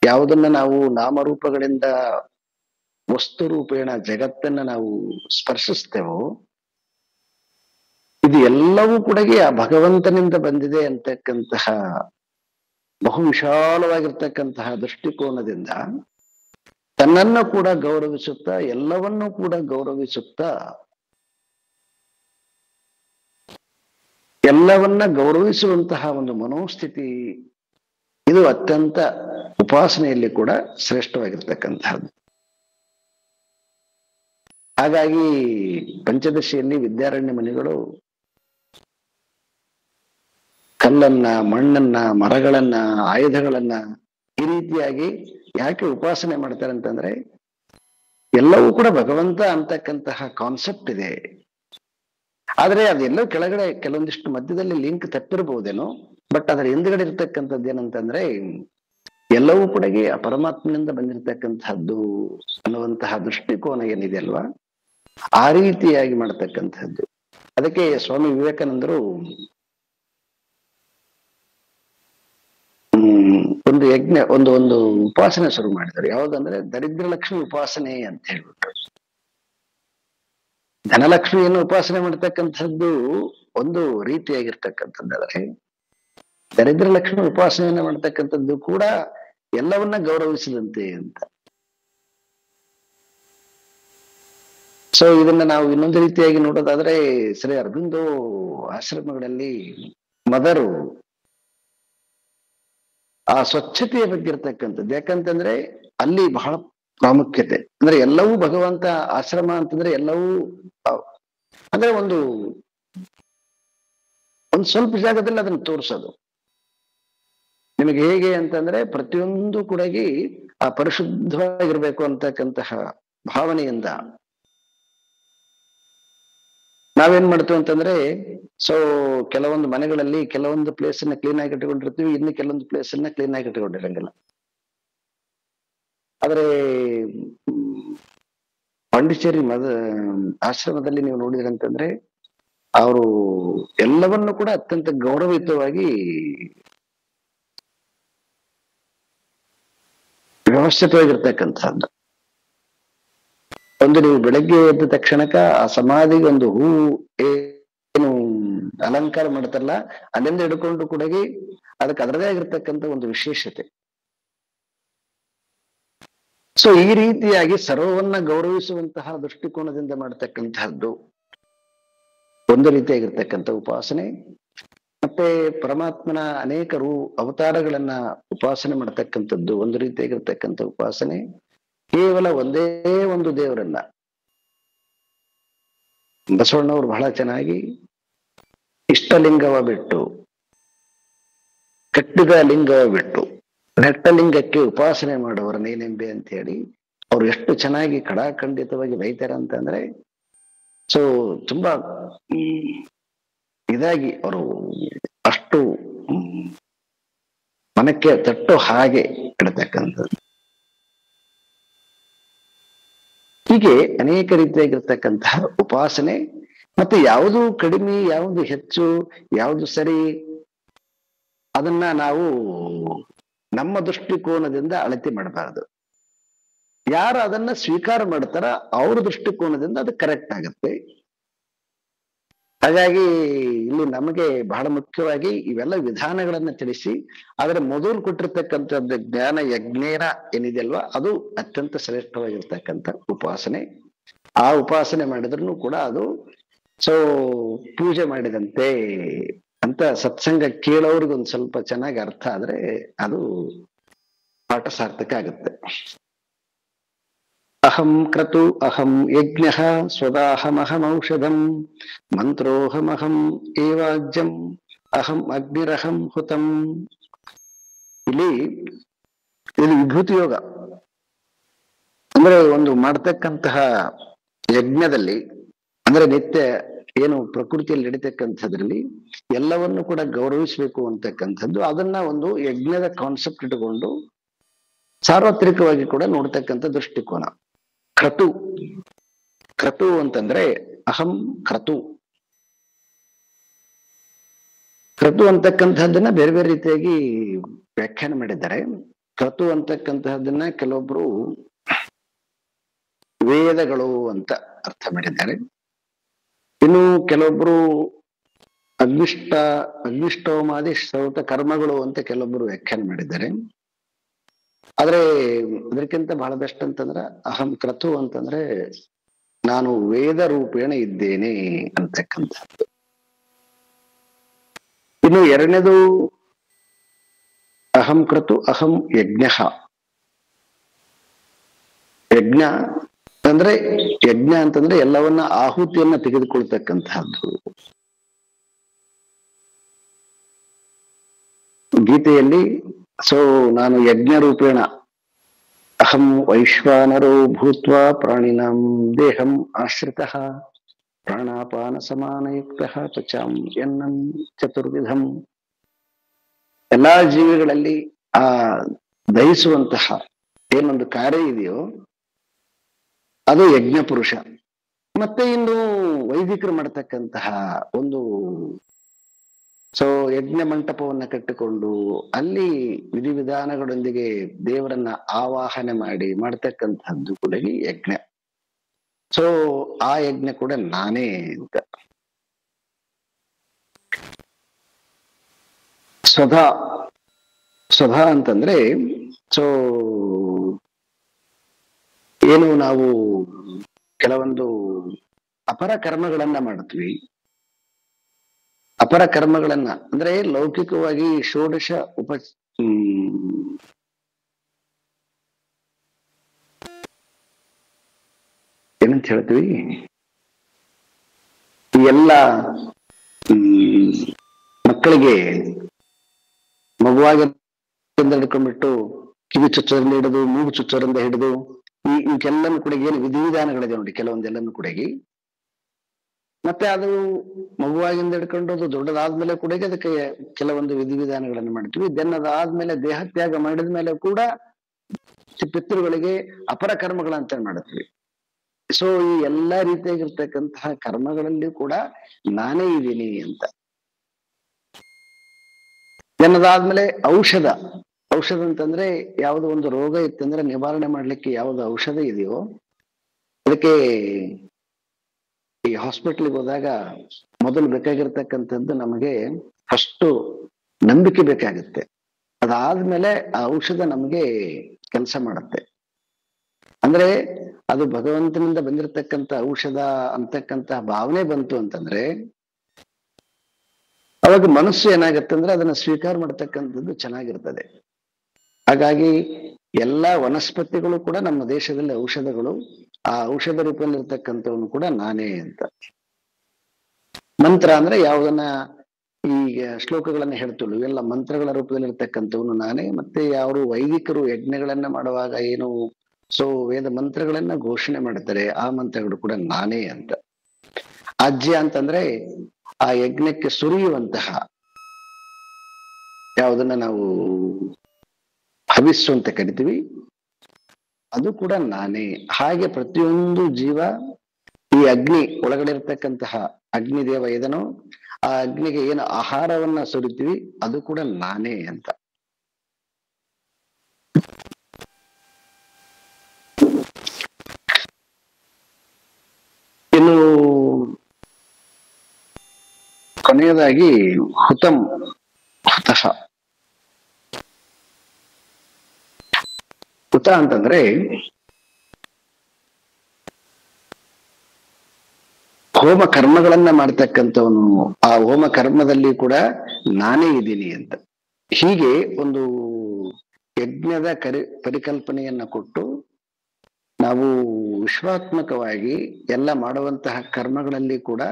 ಯಾವುದನ್ನ ನಾವು ನಾಮರೂಪಗಳಿಂದ ವಸ್ತು ರೂಪೇಣ ಜಗತ್ತನ್ನ ನಾವು ಸ್ಪರ್ಶಿಸ್ತೇವೋ ಇದು ಎಲ್ಲವೂ ಕೂಡ ಆ ಭಗವಂತನಿಂದ ಬಂದಿದೆ ಅಂತಕ್ಕಂತಹ ಬಹು ವಿಶಾಲವಾಗಿರ್ತಕ್ಕಂತಹ ದೃಷ್ಟಿಕೋನದಿಂದ ತನ್ನನ್ನು ಕೂಡ ಗೌರವಿಸುತ್ತಾ ಎಲ್ಲವನ್ನೂ ಕೂಡ ಗೌರವಿಸುತ್ತಾ ಎಲ್ಲವನ್ನ ಗೌರವಿಸುವಂತಹ ಒಂದು ಮನೋಸ್ಥಿತಿ ಇದು ಅತ್ಯಂತ ಉಪಾಸನೆಯಲ್ಲಿ ಕೂಡ ಶ್ರೇಷ್ಠವಾಗಿರ್ತಕ್ಕಂತಹದ್ದು. ಹಾಗಾಗಿ ಪಂಚದಶಿಯಲ್ಲಿ ವಿದ್ಯಾರಣ್ಯ ಮುನಿಗಳು ಕಲ್ಲನ್ನ, ಮಣ್ಣನ್ನ, ಮರಗಳನ್ನ, ಆಯುಧಗಳನ್ನ ಈ ರೀತಿಯಾಗಿ ಯಾಕೆ ಉಪಾಸನೆ ಮಾಡ್ತಾರೆ ಅಂತಂದ್ರೆ ಎಲ್ಲವೂ ಕೂಡ ಭಗವಂತ ಅಂತಕ್ಕಂತಹ ಕಾನ್ಸೆಪ್ಟ್ ಇದೆ. ಆದ್ರೆ ಅದೆಲ್ಲೋ ಕೆಳಗಡೆ ಕೆಲವೊಂದಿಷ್ಟು ಮಧ್ಯದಲ್ಲಿ ಲಿಂಕ್ ತಪ್ಪಿರಬಹುದೇನೋ, ಬಟ್ ಅದರ ಹಿಂದ್ಗಡೆ ಇರ್ತಕ್ಕಂಥದ್ದು ಏನಂತಂದ್ರೆ ಎಲ್ಲವೂ ಕೂಡ ಆ ಪರಮಾತ್ಮನಿಂದ ಬಂದಿರತಕ್ಕಂತಹದ್ದು ಅನ್ನುವಂತಹ ದೃಷ್ಟಿಕೋನ ಏನಿದೆ ಅಲ್ವಾ, ಆ ರೀತಿಯಾಗಿ ಮಾಡತಕ್ಕಂಥದ್ದು. ಅದಕ್ಕೆ ಸ್ವಾಮಿ ವಿವೇಕಾನಂದರು ಒಂದು ಯಜ್ಞ ಒಂದು ಉಪಾಸನೆ ಶುರು ಮಾಡಿದರು. ಯಾವುದಂದ್ರೆ ದರಿದ್ರ ಲಕ್ಷ್ಮಿ ಉಪಾಸನೆ ಅಂತ ಹೇಳ್ಬಿಟ್ಟು. ಧನಲಕ್ಷ್ಮಿಯನ್ನು ಉಪಾಸನೆ ಮಾಡ್ತಕ್ಕಂಥದ್ದು ಒಂದು ರೀತಿಯಾಗಿರ್ತಕ್ಕಂಥದ್ದಾದ್ರೆ ದರಿದ್ರ ಲಕ್ಷ್ಮಿ ಉಪಾಸನೆಯನ್ನ ಮಾಡ್ತಕ್ಕಂಥದ್ದು ಕೂಡ ಎಲ್ಲವನ್ನ ಗೌರವಿಸಿದಂತೆ ಅಂತ. ಸೊ ಇದನ್ನ ನಾವು ಇನ್ನೊಂದು ರೀತಿಯಾಗಿ ನೋಡೋದಾದ್ರೆ ಶ್ರೀ ಅರಬಿಂದೋ ಆಶ್ರಮಗಳಲ್ಲಿ ಮದರು ಆ ಸ್ವಚ್ಛತೆಯ ಬಗ್ಗೆ ಇರ್ತಕ್ಕಂಥದ್ದು. ಯಾಕಂತಂದ್ರೆ ಅಲ್ಲಿ ಬಹಳ ಪ್ರಾಮುಖ್ಯತೆ ಅಂದ್ರೆ ಎಲ್ಲವೂ ಭಗವಂತ ಆಶ್ರಮ ಅಂತಂದ್ರೆ ಎಲ್ಲವೂ ಅಂದ್ರೆ ಒಂದು ಸ್ವಲ್ಪ ಜಾಗದಲ್ಲಿ ಅದನ್ನು ತೋರಿಸೋದು ನಿಮಗೆ ಹೇಗೆ ಅಂತಂದ್ರೆ ಪ್ರತಿಯೊಂದು ಕೂಡ ಆ ಪರಿಶುದ್ಧವಾಗಿರ್ಬೇಕು ಅಂತಕ್ಕಂತಹ ಭಾವನೆಯಿಂದ ನಾವೇನ್ ಮಾಡ್ತೀವಿ ಅಂತಂದ್ರೆ ಸೊ ಕೆಲವೊಂದು ಮನೆಗಳಲ್ಲಿ ಕೆಲವೊಂದು ಪ್ಲೇಸ್ ಅನ್ನ ಕ್ಲೀನ್ ಆಗಿ ಇಟ್ಕೊಂಡಿರ್ತೀವಿ, ಇನ್ನು ಕೆಲವೊಂದು ಪ್ಲೇಸ್ ಅನ್ನ ಕ್ಲೀನ್ ಆಗಿ ಇಟ್ಕೊಂಡಿರಂಗಿಲ್ಲ. ಆದ್ರೆ ಪಾಂಡಿಚೇರಿ ಆಶ್ರಮದಲ್ಲಿ ನೀವು ನೋಡಿದ್ರಿ ಅಂತಂದ್ರೆ ಅವರು ಎಲ್ಲವನ್ನು ಕೂಡ ಅತ್ಯಂತ ಗೌರವಯುತವಾಗಿ ವ್ಯವಸ್ಥಿತವಾಗಿರ್ತಕ್ಕಂಥದ್ದು. ಒಂದು ನೀವು ಬೆಳಗ್ಗೆ ಎದ್ದ ತಕ್ಷಣಕ್ಕ ಆ ಸಮಾಧಿಗೆ ಒಂದು ಹೂ ಏನು ಅಲಂಕಾರ ಮಾಡ್ತಾರಲ್ಲ ಅಲ್ಲಿಂದ ಹಿಡ್ಕೊಂಡು ಕೂಡ ಅದಕ್ಕೆ ಅದರದೇ ಆಗಿರ್ತಕ್ಕಂಥ ಒಂದು ವಿಶೇಷತೆ. ಸೊ ಈ ರೀತಿಯಾಗಿ ಸರ್ವವನ್ನ ಗೌರವಿಸುವಂತಹ ದೃಷ್ಟಿಕೋನದಿಂದ ಮಾಡತಕ್ಕಂತಹದ್ದು ಒಂದು ರೀತಿಯಾಗಿರ್ತಕ್ಕಂಥ ಉಪಾಸನೆ. ಮತ್ತೆ ಪರಮಾತ್ಮನ ಅನೇಕ ಅವತಾರಗಳನ್ನ ಉಪಾಸನೆ ಮಾಡತಕ್ಕಂಥದ್ದು ಒಂದು ರೀತಿಯಾಗಿರ್ತಕ್ಕಂಥ ಉಪಾಸನೆ. ಕೇವಲ ಒಂದೇ ಒಂದು ದೇವರನ್ನ ಬಸವಣ್ಣವರು ಬಹಳ ಚೆನ್ನಾಗಿ ಇಷ್ಟಲಿಂಗವ ಬಿಟ್ಟು ಕಟ್ಟಿದ ಲಿಂಗವ ಬಿಟ್ಟು ನೆಟ್ಟಲಿಂಗಕ್ಕೆ ಉಪಾಸನೆ ಮಾಡುವವರ ನೇನೆಂಬೆ ಅಂತ ಹೇಳಿ ಅವ್ರು ಎಷ್ಟು ಚೆನ್ನಾಗಿ ಕಡಾಖಂಡಿತವಾಗಿ ಬೈತಾರೆ ಅಂತಂದ್ರೆ ಸೊ ತುಂಬಾ ಇದಾಗಿ ಅವರು ಅಷ್ಟು ಮನಕ್ಕೆ ತಟ್ಟು ಹಾಗೆ ಇಡತಕ್ಕಂಥದ್ದು. ಹೀಗೆ ಅನೇಕ ರೀತಿಯಾಗಿರ್ತಕ್ಕಂತಹ ಉಪಾಸನೆ. ಮತ್ತೆ ಯಾವುದು ಕಡಿಮೆ, ಯಾವುದು ಹೆಚ್ಚು, ಯಾವುದು ಸರಿ ಅದನ್ನ ನಾವು ನಮ್ಮ ದೃಷ್ಟಿಕೋನದಿಂದ ಅಳತೆ ಮಾಡಬಾರದು. ಯಾರು ಅದನ್ನ ಸ್ವೀಕಾರ ಮಾಡ್ತಾರ ಅವ್ರ ದೃಷ್ಟಿಕೋನದಿಂದ ಅದು ಕರೆಕ್ಟ್ ಆಗುತ್ತೆ. ಹಾಗಾಗಿ ಇಲ್ಲಿ ನಮಗೆ ಬಹಳ ಮುಖ್ಯವಾಗಿ ಇವೆಲ್ಲ ವಿಧಾನಗಳನ್ನ ತಿಳಿಸಿ ಆದ್ರೆ ಮೊದಲು ಕೊಟ್ಟಿರ್ತಕ್ಕಂಥದ್ದು ಜ್ಞಾನ ಯಜ್ಞೇನ ಏನಿದೆಯಲ್ವಾ ಅದು ಅತ್ಯಂತ ಶ್ರೇಷ್ಠವಾಗಿರ್ತಕ್ಕಂಥ ಉಪಾಸನೆ. ಆ ಉಪಾಸನೆ ಮಾಡಿದ್ರೂ ಕೂಡ ಅದು ಸೊ ಪೂಜೆ ಮಾಡಿದಂತೆ ಅಂತ ಸತ್ಸಂಗ ಕೇಳೋರ್ಗೊಂದು ಸ್ವಲ್ಪ ಚೆನ್ನಾಗಿ ಅರ್ಥ ಆದ್ರೆ ಅದು ಪಾಠ ಸಾರ್ಥಕ ಆಗುತ್ತೆ. ಅಹಂ ಕ್ರತು ಅಹಂ ಯಜ್ಞ ಸ್ವದಾಹಮಹಮೌಷಧಂ ಮಂತ್ರೋಹಮಹಂ ಏವಾಜ್ಯಂ ಅಹಂ ಅಗ್ನಿರಹಂ ಹುತಂ. ಇಲ್ಲಿ ವಿಭೂತಿ ಯೋಗ ಅಂದ್ರೆ ಒಂದು ಮಾಡ್ತಕ್ಕಂತಹ ಯಜ್ಞದಲ್ಲಿ ಅಂದ್ರೆ ನಿತ್ಯ ಏನು ಪ್ರಕೃತಿಯಲ್ಲಿ ನಡೀತಕ್ಕಂಥದ್ರಲ್ಲಿ ಎಲ್ಲವನ್ನು ಕೂಡ ಗೌರವಿಸಬೇಕು ಅಂತಕ್ಕಂಥದ್ದು ಅದನ್ನ ಒಂದು ಯಜ್ಞದ ಕಾನ್ಸೆಪ್ಟ್ ಇಟ್ಟುಕೊಂಡು ಸಾರ್ವತ್ರಿಕವಾಗಿ ಕೂಡ ನೋಡ್ತಕ್ಕಂಥ ದೃಷ್ಟಿಕೋನ. ಕ್ರತು ಅಂತಂದ್ರೆ ಅಹಂ ಕ್ರತು ಅಂತಕ್ಕಂಥದ್ದನ್ನ ಬೇರೆ ಬೇರೆ ರೀತಿಯಾಗಿ ವ್ಯಾಖ್ಯಾನ ಮಾಡಿದ್ದಾರೆ. ಕ್ರತು ಅಂತಕ್ಕಂತಹದನ್ನ ಕೆಲವೊಬ್ರು ವೇದಗಳು ಅಂತ ಅರ್ಥ ಮಾಡಿದ್ದಾರೆ. ಇನ್ನು ಕೆಲವೊಬ್ರು ಅಗ್ನಿಷ್ಟೋಮಾದಿ ಶ್ರೌತ ಕರ್ಮಗಳು ಅಂತ ಕೆಲವೊಬ್ರು ವ್ಯಾಖ್ಯಾನ ಮಾಡಿದ್ದಾರೆ. ಆದ್ರೆ ಅದಕ್ಕಿಂತ ಬಹಳ ಬೆಸ್ಟ್ ಅಂತಂದ್ರ ಅಹಂ ಕ್ರತು ಅಂತಂದ್ರೆ ನಾನು ವೇದ ರೂಪೇಣ ಇದ್ದೇನೆ ಅಂತಕ್ಕಂಥದ್ದು. ಇನ್ನು ಎರಡನೇದು ಅಹಂ ಕ್ರತು ಅಹಂ ಯಜ್ಞ. ಯಜ್ಞ ಅಂತಂದ್ರೆ ಎಲ್ಲವನ್ನ ಆಹುತಿಯನ್ನ ತೆಗೆದುಕೊಳ್ತಕ್ಕಂತಹದ್ದು. ಗೀತೆಯಲ್ಲಿ ನಾನು ಯಜ್ಞ ರೂಪೇಣ ಅಹಂ ವೈಶ್ವಾನರೋ ಭೂತ್ವಾ ಪ್ರಾಣಿನಾಂ ದೇಹಂ ಆಶ್ರಿತಃ ಪ್ರಾಣಾಪಾನ ಸಮಾನಯುಕ್ತಃ ಪಚಾಂ ಯನ್ನಂ ಚತುರ್ವಿಧಂ. ಎಲ್ಲಾ ಜೀವಿಗಳಲ್ಲಿ ಆ ದಹಿಸುವಂತಹ ಏನೊಂದು ಕಾರ್ಯ ಇದೆಯೋ ಅದು ಯಜ್ಞ ಪುರುಷ. ಮತ್ತೆ ಇನ್ನು ವೈದಿಕರು ಮಾಡತಕ್ಕಂತಹ ಒಂದು ಯಜ್ಞ ಮಂಟಪವನ್ನ ಕಟ್ಟಿಕೊಂಡು ಅಲ್ಲಿ ವಿಧಿವಿಧಾನಗಳೊಂದಿಗೆ ದೇವರನ್ನ ಆವಾಹನೆ ಮಾಡಿ ಮಾಡ್ತಕ್ಕಂಥದ್ದು ಕೂಡ ಯಜ್ಞ. ಆ ಯಜ್ಞ ಕೂಡ ನಾನೇ ಅಂತ. ಸ್ವಧಾ ಅಂತಂದ್ರೆ ಏನು ನಾವು ಕೆಲವೊಂದು ಅಪರ ಕರ್ಮಗಳನ್ನ ಮಾಡ್ತೀವಿ. ಅಪರ ಕರ್ಮಗಳನ್ನ ಅಂದ್ರೆ ಲೌಕಿಕವಾಗಿ ಷೋಡಶ ಏನಂತ ಹೇಳ್ತೀವಿ, ಎಲ್ಲ ಮಕ್ಕಳಿಗೆ ಮಗುವಾಗಿ ಹಿಡ್ಕೊಂಡ್ಬಿಟ್ಟು ಕಿವಿ ಚುಚ್ಚರಿಂದ ಹಿಡಿದು ಮೂಗು ಚುಚ್ಚರಿಂದ ಹಿಡಿದು ಇವಕ್ಕೆಲ್ಲನೂ ಕೂಡ ಏನು ವಿಧಿವಿಧಾನಗಳಿದೆ ನೋಡಿ, ಕೆಲವೊಂದೆಲ್ಲನೂ ಕೂಡ. ಮತ್ತೆ ಅದು ಮಗುವಾಗಿಂದ ಹಿಡ್ಕೊಂಡು ಅದು ದೊಡ್ಡದಾದ್ಮೇಲೆ ಕೂಡ ಅದಕ್ಕೆ ಕೆಲವೊಂದು ವಿಧಿವಿಧಾನಗಳನ್ನು ಮಾಡ್ತೀವಿ. ದೆನ್ ಅದಾದ್ಮೇಲೆ ದೇಹತ್ಯಾಗ ಮಾಡಿದ ಮೇಲೆ ಕೂಡ ಪಿತೃಗಳಿಗೆ ಅಪರ ಕರ್ಮಗಳಂತ ಮಾಡ್ತೀವಿ. ಈ ಎಲ್ಲಾ ರೀತಿಯಾಗಿರ್ತಕ್ಕಂತಹ ಕರ್ಮಗಳಲ್ಲಿ ಕೂಡ ನಾನೇ ಇದ್ದೀನಿ ಅಂತ. ದೆನ್ ಅದಾದ್ಮೇಲೆ ಔಷಧ ಅಂತಂದ್ರೆ ಯಾವುದೋ ಒಂದು ರೋಗ ಇತ್ತಂದ್ರೆ ನಿವಾರಣೆ ಮಾಡ್ಲಿಕ್ಕೆ ಯಾವ್ದು ಔಷಧ ಇದೆಯೋ ಅದಕ್ಕೆ ಈ ಹಾಸ್ಪಿಟ್ಲಿಗೆ ಹೋದಾಗ ಮೊದಲು ಬೇಕಾಗಿರ್ತಕ್ಕಂಥದ್ದು ನಮಗೆ ಫಸ್ಟ್ ನಂಬಿಕೆ ಬೇಕಾಗುತ್ತೆ. ಅದಾದ್ಮೇಲೆ ಆ ಔಷಧ ನಮಗೆ ಕೆಲಸ ಮಾಡುತ್ತೆ. ಅಂದ್ರೆ ಅದು ಭಗವಂತನಿಂದ ಬಂದಿರತಕ್ಕಂಥ ಔಷಧ ಅಂತಕ್ಕಂಥ ಭಾವನೆ ಬಂತು ಅಂತಂದ್ರೆ ಅವಾಗ ಮನಸ್ಸು ಏನಾಗತ್ತೆ ಅಂದ್ರೆ ಅದನ್ನ ಸ್ವೀಕಾರ ಮಾಡ್ತಕ್ಕಂಥದ್ದು ಚೆನ್ನಾಗಿರ್ತದೆ. ಹಾಗಾಗಿ ಎಲ್ಲಾ ವನಸ್ಪತಿಗಳು ಕೂಡ ನಮ್ಮ ದೇಶದಲ್ಲಿ ಔಷಧಗಳು. ಆ ಔಷಧ ರೂಪದಲ್ಲಿರ್ತಕ್ಕಂಥವನು ಕೂಡ ನಾನೇ ಅಂತ. ಮಂತ್ರ ಅಂದ್ರೆ ಯಾವುದನ್ನ ಈಗ ಶ್ಲೋಕಗಳನ್ನ ಹೇಳ್ತೇವೆ ಇವೆಲ್ಲ ಮಂತ್ರಗಳ ರೂಪದಲ್ಲಿರ್ತಕ್ಕಂಥವನು ನಾನೇ. ಮತ್ತೆ ಯಾರು ವೈದಿಕರು ಯಜ್ಞಗಳನ್ನ ಮಾಡುವಾಗ ಏನು ವೇದ ಮಂತ್ರಗಳನ್ನ ಘೋಷಣೆ ಮಾಡ್ತಾರೆ ಆ ಮಂತ್ರಗಳು ಕೂಡ ನಾನೇ ಅಂತ. ಆಜ್ಯ ಅಂತಂದ್ರೆ ಆ ಯಜ್ಞಕ್ಕೆ ಸುರಿಯುವಂತಹ ಯಾವುದನ್ನ ನಾವು ಹವಿಸ್ಸು ಅಂತ ಕರಿತೀವಿ ಅದು ಕೂಡ ನಾನೇ. ಹಾಗೆ ಪ್ರತಿಯೊಂದು ಜೀವ ಈ ಅಗ್ನಿ ಒಳಗಡೆ ಇರ್ತಕ್ಕಂತಹ ಅಗ್ನಿದೇವ ಇದನೋ ಆ ಅಗ್ನಿಗೆ ಏನು ಆಹಾರವನ್ನ ಸುರಿತೀವಿ ಅದು ಕೂಡ ನಾನೇ ಅಂತ. ಇನ್ನು ಕೊನೆಯದಾಗಿ ಹುತಃ ಹುತ ಅಂತಂದ್ರೆ ಹೋಮ ಕರ್ಮಗಳನ್ನ ಮಾಡ್ತಕ್ಕಂಥವನು. ಆ ಹೋಮ ಕರ್ಮದಲ್ಲಿ ಕೂಡ ನಾನೇ ಇದ್ದೀನಿ ಅಂತ. ಹೀಗೆ ಒಂದು ಯಜ್ಞದ ಪರಿಕಲ್ಪನೆಯನ್ನ ಕೊಟ್ಟು ನಾವು ವಿಶ್ವಾತ್ಮಕವಾಗಿ ಎಲ್ಲ ಮಾಡುವಂತಹ ಕರ್ಮಗಳಲ್ಲಿ ಕೂಡ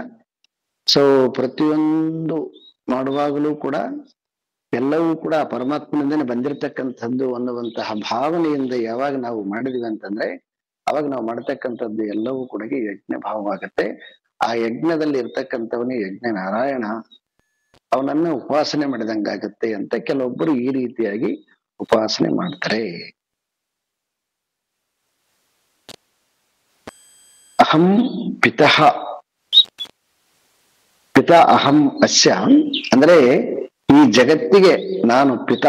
ಪ್ರತಿಯೊಂದು ಮಾಡುವಾಗಲೂ ಕೂಡ ಎಲ್ಲವೂ ಕೂಡ ಪರಮಾತ್ಮನಿಂದನೇ ಬಂದಿರತಕ್ಕಂಥದ್ದು ಅನ್ನುವಂತಹ ಭಾವನೆಯಿಂದ ಯಾವಾಗ ನಾವು ಮಾಡಿದೀವಿ ಅಂತಂದ್ರೆ ಅವಾಗ ನಾವು ಮಾಡ್ತಕ್ಕಂಥದ್ದು ಎಲ್ಲವೂ ಕೂಡ ಯಜ್ಞ ಭಾವವಾಗತ್ತೆ. ಆ ಯಜ್ಞದಲ್ಲಿ ಇರ್ತಕ್ಕಂಥವನೇ ಯಜ್ಞ ನಾರಾಯಣ, ಅವನನ್ನ ಉಪಾಸನೆ ಮಾಡಿದಂಗಾಗತ್ತೆ ಅಂತ ಕೆಲವೊಬ್ಬರು ಈ ರೀತಿಯಾಗಿ ಉಪಾಸನೆ ಮಾಡ್ತಾರೆ. ಅಹಂ ಪಿತಃ ಅಹಂ ಅಸ್ಯ ಅಂದ್ರೆ ಈ ಜಗತ್ತಿಗೆ ನಾನು ಪಿತ.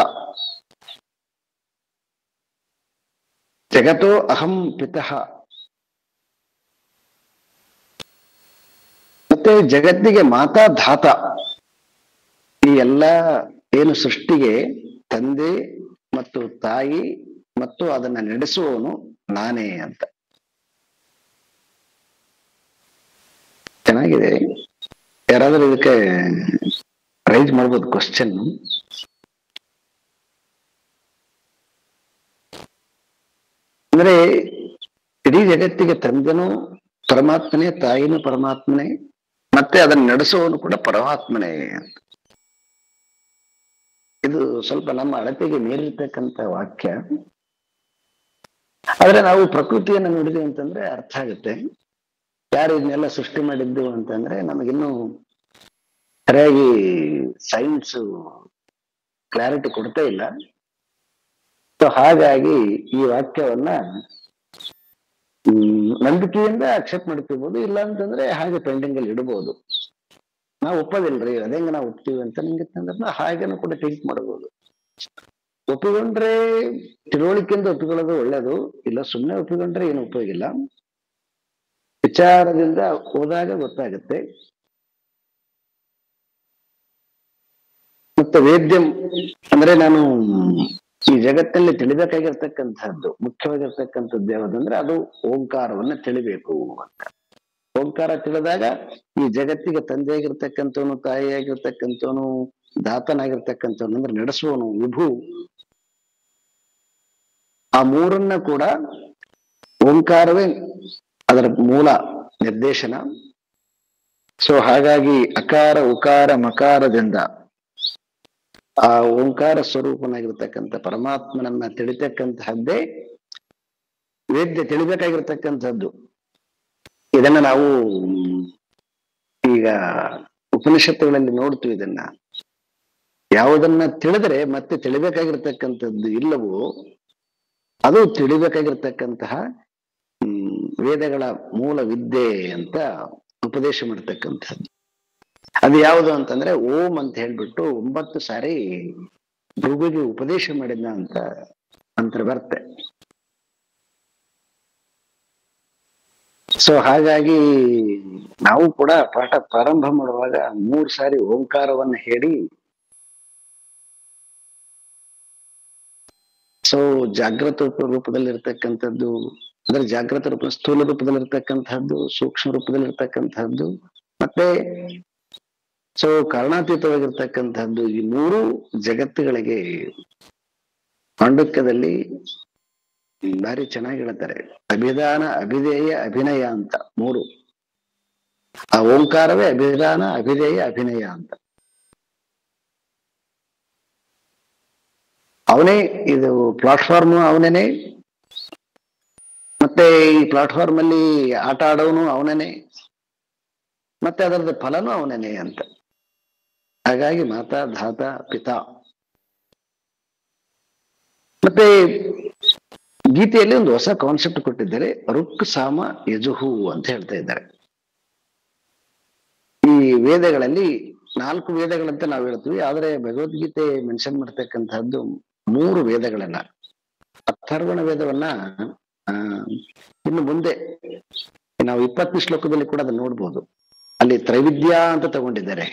ಜಗತೋ ಅಹಂ ಪಿತಃ. ಮತ್ತೆ ಜಗತ್ತಿಗೆ ಮಾತಾ ಧಾತ. ಈ ಎಲ್ಲ ಏನು ಸೃಷ್ಟಿಗೆ ತಂದೆ ಮತ್ತು ತಾಯಿ ಮತ್ತು ಅದನ್ನ ನಡೆಸುವವನು ನಾನೇ ಅಂತ. ಚೆನ್ನಾಗಿದೆ. ಯಾರಾದ್ರೂ ಇದಕ್ಕೆ ರೈಸ್ ಮಾಡ್ಬೋದು ಕ್ವಶನ್. ಅಂದ್ರೆ ಇಡೀ ಜಗತ್ತಿಗೆ ತಂದೆನೂ ಪರಮಾತ್ಮನೇ, ತಾಯಿನೂ ಪರಮಾತ್ಮನೇ, ಮತ್ತೆ ಅದನ್ನ ನಡೆಸುವವನು ಕೂಡ ಪರಮಾತ್ಮನೇ ಅಂತ. ಇದು ಸ್ವಲ್ಪ ನಮ್ಮ ಅಳತೆಗೆ ಮೀರಿರ್ತಕ್ಕಂಥ ವಾಕ್ಯ. ಆದ್ರೆ ನಾವು ಪ್ರಕೃತಿಯನ್ನು ನೋಡಿದ್ವಿ ಅಂತಂದ್ರೆ ಅರ್ಥ ಆಗುತ್ತೆ. ಯಾರು ಇದನ್ನೆಲ್ಲ ಸೃಷ್ಟಿ ಮಾಡಿದ್ದು ಅಂತಂದ್ರೆ ನಮಗಿನ್ನೂ ಸರಿಯಾಗಿ ಸೈನ್ಸ್ ಕ್ಲಾರಿಟಿ ಕೊಡ್ತಾ ಇಲ್ಲ. ಸೊ ಹಾಗಾಗಿ ಈ ವಾಕ್ಯವನ್ನ ನಂಬಿಕೆಯಿಂದ ಅಕ್ಸೆಪ್ಟ್ ಮಾಡ್ತಿರ್ಬೋದು, ಇಲ್ಲ ಅಂತಂದ್ರೆ ಹಾಗೆ ಪೆಂಡಿಂಗ್ ಅಲ್ಲಿ ಇಡಬಹುದು. ನಾವು ಒಪ್ಪೋದಿಲ್ರಿ, ಅದೇಂಗ ನಾವು ಒಪ್ತೀವಿ ಅಂತ ನಿಂಗಿತ್ತಂದ್ರೆ ಹಾಗೇನು ಕೂಡ ಥಿಂಕ್ ಮಾಡಬಹುದು. ಒಪ್ಪಿಕೊಂಡ್ರೆ ತಿಳುವಳಿಕೆಯಿಂದ ಒಪ್ಪಿಕೊಳ್ಳೋದು ಒಳ್ಳೇದು, ಇಲ್ಲ ಸುಮ್ಮನೆ ಒಪ್ಪಿಕೊಂಡ್ರೆ ಏನು ಉಪಯೋಗ ಇಲ್ಲ. ವಿಚಾರದಿಂದ ಹೋದಾಗ ಗೊತ್ತಾಗುತ್ತೆ. ಮತ್ತೆ ವೇದ್ಯಂ ಅಂದ್ರೆ ನಾನು ಈ ಜಗತ್ತಲ್ಲಿ ತಿಳಿಬೇಕಾಗಿರ್ತಕ್ಕಂಥದ್ದು, ಮುಖ್ಯವಾಗಿರ್ತಕ್ಕಂಥದ್ದು ಯಾವುದಂದ್ರೆ ಅದು ಓಂಕಾರವನ್ನ ತಿಳಿಬೇಕು ಅಂತ. ಓಂಕಾರ ತಿಳಿದಾಗ ಈ ಜಗತ್ತಿಗೆ ತಂದೆಯಾಗಿರ್ತಕ್ಕಂಥವನು, ತಾಯಿಯಾಗಿರ್ತಕ್ಕಂಥವನು, ದಾತನಾಗಿರ್ತಕ್ಕಂಥವನು ಅಂದ್ರೆ ನಡೆಸುವವನು ವಿಭು, ಆ ಮೂರನ್ನ ಕೂಡ ಓಂಕಾರವೇ ಅದರ ಮೂಲ ನಿರ್ದೇಶನ. ಸೊ ಹಾಗಾಗಿ ಅಕಾರ ಉಕಾರ ಮಕಾರದಿಂದ ಆ ಓಂಕಾರ ಸ್ವರೂಪನಾಗಿರ್ತಕ್ಕಂಥ ಪರಮಾತ್ಮನನ್ನ ತಿಳಿತಕ್ಕಂತಹದ್ದೇ ವೇದ್ಯ, ತಿಳಿಬೇಕಾಗಿರ್ತಕ್ಕಂಥದ್ದು. ಇದನ್ನ ನಾವು ಈಗ ಉಪನಿಷತ್ತುಗಳಲ್ಲಿ ನೋಡ್ತೀವಿ. ಇದನ್ನ ಯಾವುದನ್ನ ತಿಳಿದ್ರೆ ಮತ್ತೆ ತಿಳಿಬೇಕಾಗಿರ್ತಕ್ಕಂಥದ್ದು ಇಲ್ಲವೋ ಅದು ತಿಳಿಬೇಕಾಗಿರ್ತಕ್ಕಂತಹ ವೇದಗಳ ಮೂಲ ವಿದ್ಯೆ ಅಂತ ಉಪದೇಶ ಮಾಡ್ತಕ್ಕಂಥದ್ದು. ಅದು ಯಾವುದು ಅಂತಂದ್ರೆ ಓಂ ಅಂತ ಹೇಳ್ಬಿಟ್ಟು 9 ಸಾರಿ ಭೃಗುಗೆ ಉಪದೇಶ ಮಾಡಿದ ಅಂತ ಮಂತ್ರ ಬರ್ತೆ. ಸೊ ಹಾಗಾಗಿ ನಾವು ಕೂಡ ಪಾಠ ಪ್ರಾರಂಭ ಮಾಡುವಾಗ 3 ಸಾರಿ ಓಂಕಾರವನ್ನ ಹೇಳಿ, ಸೊ ಜಾಗೃತ ರೂಪದಲ್ಲಿರ್ತಕ್ಕಂಥದ್ದು ಅಂದ್ರೆ ಜಾಗೃತ ರೂಪ, ಸ್ಥೂಲ ರೂಪದಲ್ಲಿರ್ತಕ್ಕಂಥದ್ದು, ಸೂಕ್ಷ್ಮ ರೂಪದಲ್ಲಿರ್ತಕ್ಕಂಥದ್ದು, ಮತ್ತೆ ಸೊ ಕಾರಣಾತೀತವಾಗಿರ್ತಕ್ಕಂಥದ್ದು, ಈ 3 ಜಗತ್ತುಗಳಿಗೆ ಪಾಂಡುಕ್ಯದಲ್ಲಿ ಭಾರಿ ಚೆನ್ನಾಗಿ ಹೇಳ್ತಾರೆ. ಅಭಿಧಾನ, ಅಭಿಧೇಯ, ಅಭಿನಯ ಅಂತ 3. ಆ ಓಂಕಾರವೇ ಅಭಿಧಾನ, ಅಭಿಧೇಯ, ಅಭಿನಯ ಅಂತ. ಅವನೇ ಇದು ಪ್ಲಾಟ್ಫಾರ್ಮ್, ಅವನೇನೆ. ಮತ್ತೆ ಈ ಪ್ಲಾಟ್ಫಾರ್ಮ್ ಅಲ್ಲಿ ಆಟ ಆಡೋನು ಅವನೇನೆ, ಮತ್ತೆ ಅದರದ ಫಲನೂ ಅವನೇನೆ ಅಂತ. ಹಾಗಾಗಿ ಮಾತಾ ಧಾತ ಪಿತಾ. ಮತ್ತೆ ಗೀತೆಯಲ್ಲಿ ಒಂದು ಹೊಸ ಕಾನ್ಸೆಪ್ಟ್ ಕೊಟ್ಟಿದ್ದಾರೆ, ರುಕ್ ಸಾಮ ಯಜುಹು ಅಂತ ಹೇಳ್ತಾ ಇದ್ದಾರೆ. ಈ ವೇದಗಳಲ್ಲಿ 4 ವೇದಗಳಂತ ನಾವು ಹೇಳ್ತೀವಿ, ಆದ್ರೆ ಭಗವದ್ಗೀತೆ ಮೆನ್ಷನ್ ಮಾಡ್ತಕ್ಕಂಥದ್ದು 3 ವೇದಗಳನ್ನ. ಅಥರ್ವಣ ವೇದವನ್ನ ಇನ್ನು ಮುಂದೆ ನಾವು 20ನೇ ಶ್ಲೋಕದಲ್ಲಿ ಕೂಡ ಅದನ್ನ ನೋಡ್ಬೋದು. ಅಲ್ಲಿ ತ್ರೈವಿದ್ಯಾ ಅಂತ ತಗೊಂಡಿದ್ದಾರೆ,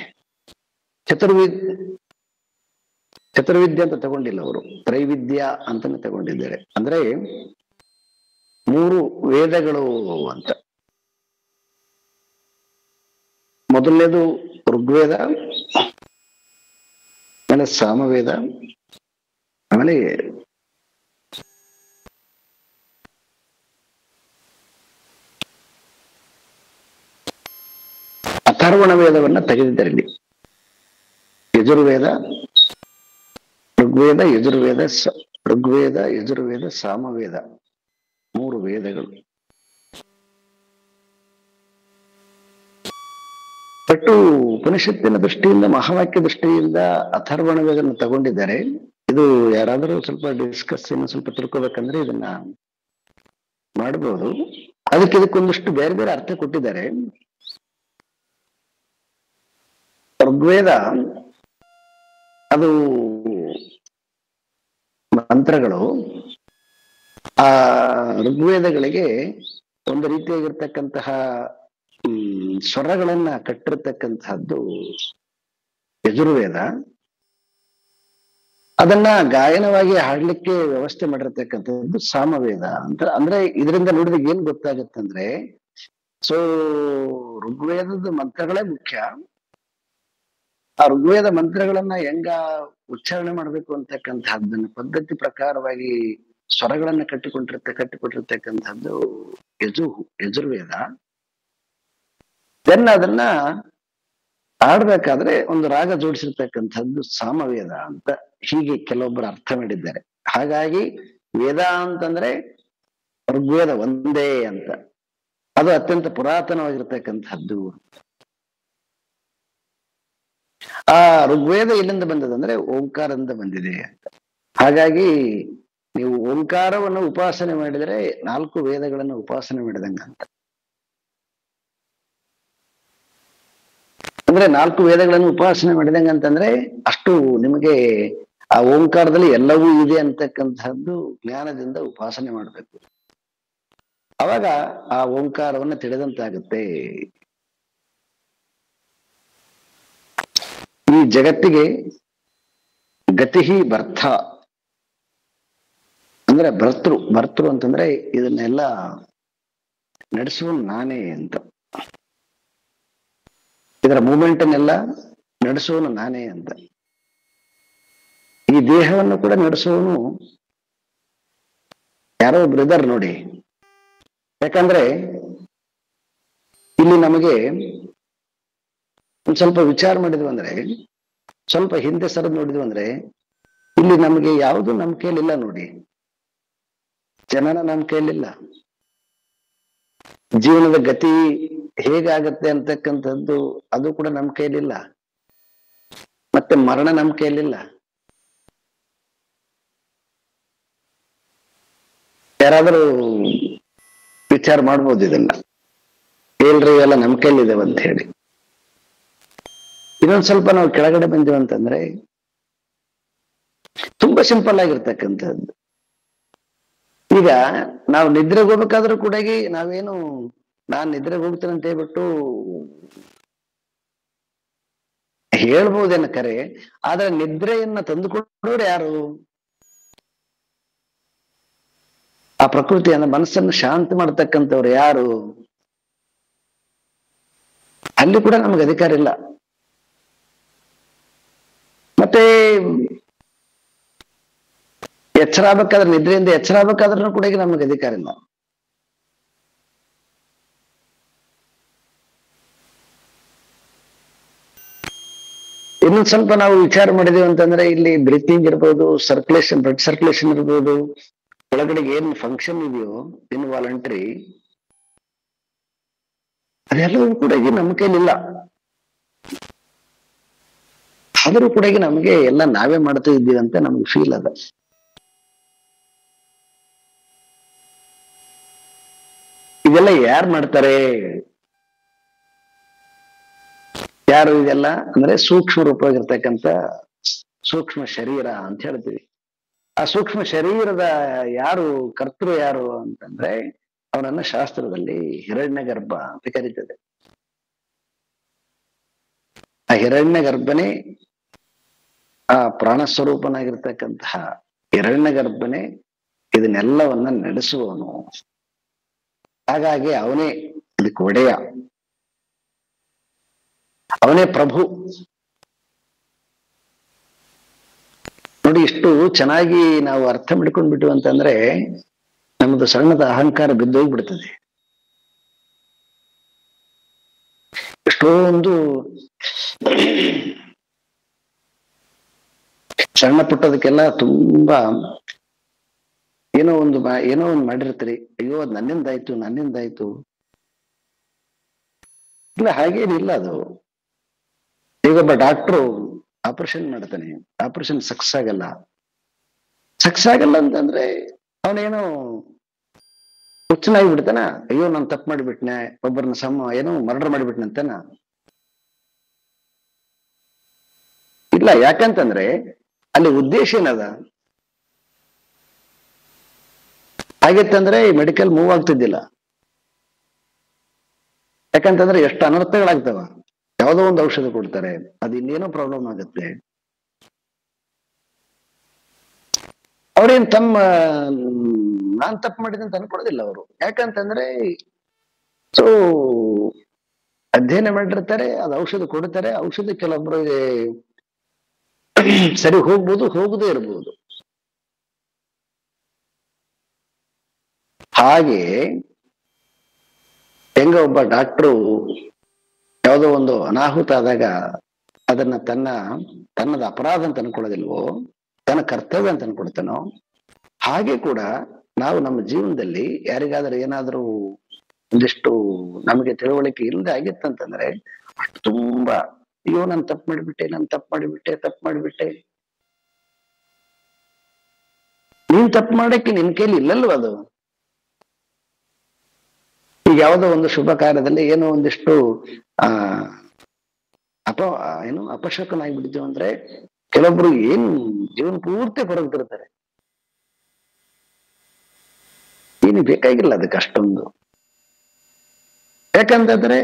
ಚತುರ್ವಿದ್ಯೆ ಅಂತ ತಗೊಂಡಿಲ್ಲ ಅವರು, ತ್ರೈವಿದ್ಯಾ ಅಂತಾನೆ ತಗೊಂಡಿದ್ದಾರೆ. ಅಂದ್ರೆ 3 ವೇದಗಳು ಅಂತ. ಮೊದಲನೇದು ಋಗ್ವೇದ, ಆಮೇಲೆ ಸಾಮವೇದ, ಆಮೇಲೆ ಅಥರ್ವಣ ವೇದವನ್ನ ತೆಗೆದಿದ್ದಾರೆ ಇಲ್ಲಿ. ಯಜುರ್ವೇದ, ಋಗ್ವೇದ, ಯಜುರ್ವೇದ, ಋಗ್ವೇದ, ಯಜುರ್ವೇದ, ಸಾಮವೇದ, 3 ವೇದಗಳು. ಬಟ್ ಉಪನಿಷತ್ತಿನ ದೃಷ್ಟಿಯಿಂದ, ಮಹಾವಾಕ್ಯ ದೃಷ್ಟಿಯಿಂದ ಅಥರ್ವಣ ವೇದನ ತಗೊಂಡಿದ್ದಾರೆ. ಇದು ಯಾರಾದರೂ ಸ್ವಲ್ಪ ಡಿಸ್ಕಸ್, ಇನ್ನು ಸ್ವಲ್ಪ ತಿಳ್ಕೊಬೇಕಂದ್ರೆ ಇದನ್ನ ಮಾಡಬಹುದು. ಇದಕ್ಕೊಂದಷ್ಟು ಬೇರೆ ಬೇರೆ ಅರ್ಥ ಕೊಟ್ಟಿದ್ದಾರೆ. ಋಗ್ವೇದ ಅದು ಮಂತ್ರಗಳು, ಆ ಋಗ್ವೇದಗಳಿಗೆ ಒಂದು ರೀತಿಯಾಗಿರ್ತಕ್ಕಂತಹ ಸ್ವರಗಳನ್ನ ಕಟ್ಟಿರ್ತಕ್ಕಂತಹದ್ದು ಯಜುರ್ವೇದ. ಅದನ್ನ ಗಾಯನವಾಗಿ ಹಾಡ್ಲಿಕ್ಕೆ ವ್ಯವಸ್ಥೆ ಮಾಡಿರ್ತಕ್ಕಂಥದ್ದು ಸಾಮವೇದ ಅಂತ. ಅಂದ್ರೆ ಇದರಿಂದ ನೋಡಿದಾಗ ಏನ್ ಗೊತ್ತಾಗತ್ತಂದ್ರೆ, ಸೊ ಋಗ್ವೇದದ ಮಂತ್ರಗಳೇ ಮುಖ್ಯ. ಆ ಋಗ್ವೇದ ಮಂತ್ರಗಳನ್ನ ಹೆಂಗ ಉಚ್ಚಾರಣೆ ಮಾಡ್ಬೇಕು ಅಂತಕ್ಕಂಥದ್ದನ್ನ ಪದ್ಧತಿ ಪ್ರಕಾರವಾಗಿ ಸ್ವರಗಳನ್ನ ಕಟ್ಟಿಕೊಟ್ಟಿರ್ತಕ್ಕಂಥದ್ದು ಯಜುರ್ವೇದ. ದೆನ್ ಅದನ್ನ ಆಡ್ಬೇಕಾದ್ರೆ ಒಂದು ರಾಗ ಜೋಡಿಸಿರ್ತಕ್ಕಂಥದ್ದು ಸಾಮವೇದ ಅಂತ ಹೀಗೆ ಕೆಲವೊಬ್ಬರು ಅರ್ಥ ಮಾಡಿದ್ದಾರೆ. ಹಾಗಾಗಿ ವೇದ ಅಂತಂದ್ರೆ ಋಗ್ವೇದ ಒಂದೇ ಅಂತ, ಅದು ಅತ್ಯಂತ ಪುರಾತನವಾಗಿರ್ತಕ್ಕಂಥದ್ದು. ಆ ಋಗ್ವೇದ ಎಲ್ಲಿಂದ ಬಂದದಂದ್ರೆ ಓಂಕಾರದಿಂದ ಬಂದಿದೆ ಅಂತ. ಹಾಗಾಗಿ ನೀವು ಓಂಕಾರವನ್ನು ಉಪಾಸನೆ ಮಾಡಿದರೆ 4 ವೇದಗಳನ್ನು ಉಪಾಸನೆ ಮಾಡಿದಂಗಂತ. ಅಂದ್ರೆ 4 ವೇದಗಳನ್ನು ಉಪಾಸನೆ ಮಾಡಿದಂಗ ಅಂತಂದ್ರೆ ಅಷ್ಟು ನಿಮಗೆ ಆ ಓಂಕಾರದಲ್ಲಿ ಎಲ್ಲವೂ ಇದೆ ಅಂತಕ್ಕಂಥದ್ದು ಜ್ಞಾನದಿಂದ ಉಪಾಸನೆ ಮಾಡಬೇಕು. ಅವಾಗ ಆ ಓಂಕಾರವನ್ನು ತಿಳಿದಂತಾಗುತ್ತೆ. ಈ ಜಗತ್ತಿಗೆ ಗತಿ ಬರ್ಥ ಅಂದ್ರೆ ಭರ್ತೃ ಅಂತಂದ್ರೆ ಇದನ್ನೆಲ್ಲ ನಡೆಸುವ ನಾನೇ ಅಂತ. ಇದರ ಮೂಮೆಂಟನ್ನೆಲ್ಲ ನಡೆಸುವನು ನಾನೇ ಅಂತ. ಈ ದೇಹವನ್ನು ಕೂಡ ನಡೆಸುವನು ಯಾರೋ ಬ್ರದರ್ ನೋಡಿ. ಯಾಕಂದ್ರೆ ಇಲ್ಲಿ ನಮಗೆ ಒಂದ್ ಸ್ವಲ್ಪ ವಿಚಾರ ಮಾಡಿದ್ವಿ ಅಂದ್ರೆ, ಸ್ವಲ್ಪ ಹಿಂದೆ ಸರಿದು ನೋಡಿದ್ವಿ ಅಂದ್ರೆ, ಇಲ್ಲಿ ನಮಗೆ ಯಾವುದು ನಮ್ಮ ಕೈಲಿಲ್ಲ ನೋಡಿ. ಜನನ ನಮ್ಮ ಕೈಲಿಲ್ಲ, ಜೀವನದ ಗತಿ ಹೇಗಾಗತ್ತೆ ಅಂತಕ್ಕಂಥದ್ದು ಅದು ಕೂಡ ನಮ್ಮ ಕೈಲಿಲ್ಲ, ಮತ್ತೆ ಮರಣ ನಮ್ಮ ಕೈಲಿಲ್ಲ. ಯಾರಾದ್ರೂ ವಿಚಾರ ಮಾಡ್ಬೋದು ಇದನ್ನ, ಹೇಳ್ರಿ ಇವೆಲ್ಲ ನಮ್ಮ ಕೈಲಿದೆ ಅಂತ ಹೇಳಿ. ಇನ್ನೊಂದ್ ಸ್ವಲ್ಪ ನಾವು ಕೆಳಗಡೆ ಬಂದಿವಿ ಅಂತಂದ್ರೆ ತುಂಬಾ ಸಿಂಪಲ್ ಆಗಿರ್ತಕ್ಕಂಥದ್ದು. ಈಗ ನಾವು ನಿದ್ರೆಗೆ ಹೋಗ್ಬೇಕಾದ್ರೂ ಕೂಡ ನಾವೇನು ನಾನ್ ನಿದ್ರೆಗೆ ಹೋಗ್ತೇನೆ ಅಂತ ಹೇಳ್ಬಿಟ್ಟು ಹೇಳ್ಬೋದೇನ ಕರೆ, ಆದ್ರೆ ನಿದ್ರೆಯನ್ನ ತಂದುಕೊಡೋರು ಯಾರು? ಆ ಪ್ರಕೃತಿಯನ್ನ ಮನಸ್ಸನ್ನು ಶಾಂತಿ ಮಾಡ್ತಕ್ಕಂಥವ್ರು ಯಾರು? ಅಲ್ಲಿ ಕೂಡ ನಮ್ಗೆ ಅಧಿಕಾರ ಇಲ್ಲ. ಮತ್ತೆ ಎಚ್ಚರ ಆಗ್ಬೇಕಾದ್ರೆ, ನಿದ್ರೆಯಿಂದ ಎಚ್ಚರ ಆಗ್ಬೇಕಾದ್ರೂ ಕೂಡ ನಮ್ಗೆ ಅಧಿಕಾರ ಇಲ್ಲ. ಇನ್ನೊಂದು ಸ್ವಲ್ಪ ನಾವು ವಿಚಾರ ಮಾಡಿದೀವಿ ಅಂತಂದ್ರೆ, ಇಲ್ಲಿ ಬ್ರೀತಿಂಗ್ ಇರ್ಬೋದು, ಸರ್ಕ್ಯುಲೇಷನ್, ಬ್ಲಡ್ ಸರ್ಕ್ಯುಲೇಷನ್ ಇರ್ಬೋದು, ಒಳಗಡೆಗೆ ಏನ್ ಫಂಕ್ಷನ್ ಇದೆಯೋ ಇನ್ವಾಲಂಟ್ರಿ, ಅದೆಲ್ಲವೂ ಕೂಡ ನಮ್ಮ ಕೈಲಿಲ್ಲ. ಆದರೂ ಕೂಡ ನಮ್ಗೆ ಎಲ್ಲ ನಾವೇ ಮಾಡ್ತಾ ಇದ್ದೀವಿ ಅಂತ ನಮ್ಗೆ ಫೀಲ್ ಅದ. ಇದೆಲ್ಲ ಯಾರು ಮಾಡ್ತಾರೆ? ಯಾರು ಇದೆಲ್ಲ ಅಂದ್ರೆ ಸೂಕ್ಷ್ಮ ರೂಪವಾಗಿರ್ತಕ್ಕಂಥ ಸೂಕ್ಷ್ಮ ಶರೀರ ಅಂತ ಹೇಳ್ತೀವಿ. ಆ ಸೂಕ್ಷ್ಮ ಶರೀರದ ಯಾರು ಕರ್ತೃ ಯಾರು ಅಂತಂದ್ರೆ, ಅವನನ್ನ ಶಾಸ್ತ್ರದಲ್ಲಿ ಹಿರಣ್ಯ ಗರ್ಭ ಅಂತ ಕರೀತದೆ. ಆ ಹಿರಣ್ಯ ಗರ್ಭನೇ, ಆ ಪ್ರಾಣ ಸ್ವರೂಪನಾಗಿರ್ತಕ್ಕಂತಹ ಹಿರಣ್ಯ ಗರ್ಭನೇ ಇದನ್ನೆಲ್ಲವನ್ನ ನಡೆಸುವವನು. ಹಾಗಾಗಿ ಅವನೇ ಇದಕ್ಕೆ ಒಡೆಯ, ಅವನೇ ಪ್ರಭು. ನೋಡಿ, ಇಷ್ಟು ಚೆನ್ನಾಗಿ ನಾವು ಅರ್ಥ ಮಾಡ್ಕೊಂಡ್ಬಿಟ್ಟು ಅಂತಂದ್ರೆ ನಮ್ಮದು ಸಣ್ಣದ ಅಹಂಕಾರ ಬಿದ್ದೋಗ್ಬಿಡ್ತದೆ. ಎಷ್ಟೊಂದು ಸಣ್ಣ ಪುಟ್ಟದಕ್ಕೆಲ್ಲ ತುಂಬಾ ಏನೋ ಒಂದು ಮಾಡಿರ್ತೀರಿ, ಅಯ್ಯೋ ಅದ್ ನನ್ನಿಂದಾಯ್ತು. ಇಲ್ಲ, ಹಾಗೇನಿಲ್ಲ. ಅದು ಈಗೊಬ್ಬ ಡಾಕ್ಟ್ರು ಆಪರೇಷನ್ ಮಾಡ್ತಾನೆ, ಆಪರೇಷನ್ ಸಕ್ಸಸ್ ಆಗಲ್ಲ ಅಂತಂದ್ರೆ ಅವನೇನೋ ಹುಚ್ಚನಾಗಿ ಬಿಡ್ತಾನ. ಅಯ್ಯೋ ನಾನು ತಪ್ಪು ಮಾಡಿಬಿಟ್ನೆ, ಒಬ್ಬರನ್ನ ಏನೋ ಮರ್ಡರ್ ಮಾಡಿಬಿಟ್ನೆ ಅಂತನ. ಇಲ್ಲ, ಯಾಕಂತಂದ್ರೆ ಅಲ್ಲಿ ಉದ್ದೇಶ ಏನದ? ಆಗಿತ್ತಂದ್ರೆ ಈ ಮೆಡಿಕಲ್ ಮೂವ್ ಆಗ್ತಿದ್ದಿಲ್ಲ. ಯಾಕಂತಂದ್ರೆ ಎಷ್ಟು ಅನರ್ಥಗಳಾಗ್ತವ. ಯಾವುದೋ ಒಂದು ಔಷಧ ಕೊಡ್ತಾರೆ, ಅದು ಇನ್ನೇನೋ ಪ್ರಾಬ್ಲಮ್ ಆಗುತ್ತೆ. ಅವ್ರೇನ್ ನಾನ್ ತಪ್ಪು ಮಾಡಿದೆ ಅಂತ ಅನ್ಕೊಳ್ಳೋದಿಲ್ಲ ಅವರು. ಯಾಕಂತಂದ್ರೆ ಸೊ ಅಧ್ಯಯನ ಮಾಡಿರ್ತಾರೆ, ಅದು ಔಷಧ ಕೊಡ್ತಾರೆ. ಔಷಧ ಕೆಲವೊಬ್ಬರಿಗೆ ಸರಿ ಹೋಗ್ಬೋದು, ಹೋಗದೇ ಇರ್ಬೋದು. ಹಾಗೆ ಹೆಂಗ ಒಬ್ಬ ಡಾಕ್ಟ್ರು ಯಾವುದೋ ಒಂದು ಅನಾಹುತ ಆದಾಗ ಅದನ್ನ ತನ್ನದ ಅಪರಾಧ ಅಂತ ಅನ್ಕೊಳ್ಳೋದಿಲ್ವೋ, ತನ್ನ ಕರ್ತವ್ಯ ಅಂತ ಅನ್ಕೊಡ್ತಾನೋ, ಹಾಗೆ ಕೂಡ ನಾವು ನಮ್ಮ ಜೀವನದಲ್ಲಿ ಯಾರಿಗಾದ್ರೂ ಏನಾದ್ರೂ ಒಂದಿಷ್ಟು ನಮಗೆ ತಿಳುವಳಿಕೆ ಇಲ್ಲದೆ ಆಗಿತ್ತಂತಂದ್ರೆ ಅಷ್ಟು ತುಂಬಾ ಅಯ್ಯೋ ನಾನು ತಪ್ಪು ಮಾಡಿಬಿಟ್ಟೆ. ನೀನ್ ತಪ್ಪು ಮಾಡಕ್ಕೆ ನಿನ್ ಕೈಲಿ ಇಲ್ಲಲ್ವ ಅದು. ಈಗ ಯಾವುದೋ ಒಂದು ಶುಭ ಕಾರ್ಯದಲ್ಲಿ ಏನೋ ಒಂದಿಷ್ಟು ಆ ಅಪಶಕನಾಗ್ಬಿಡ್ತೀವಿ ಅಂದ್ರೆ ಕೆಲವೊಬ್ರು ಏನ್ ಜೀವನ ಪೂರ್ತಿ ಹೊರಗ್ತಿರ್ತಾರೆ. ಏನು ಬೇಕಾಗಿಲ್ಲ ಅದಕ್ಕೆ ಅಷ್ಟೊಂದು. ಯಾಕಂತಂದ್ರೆ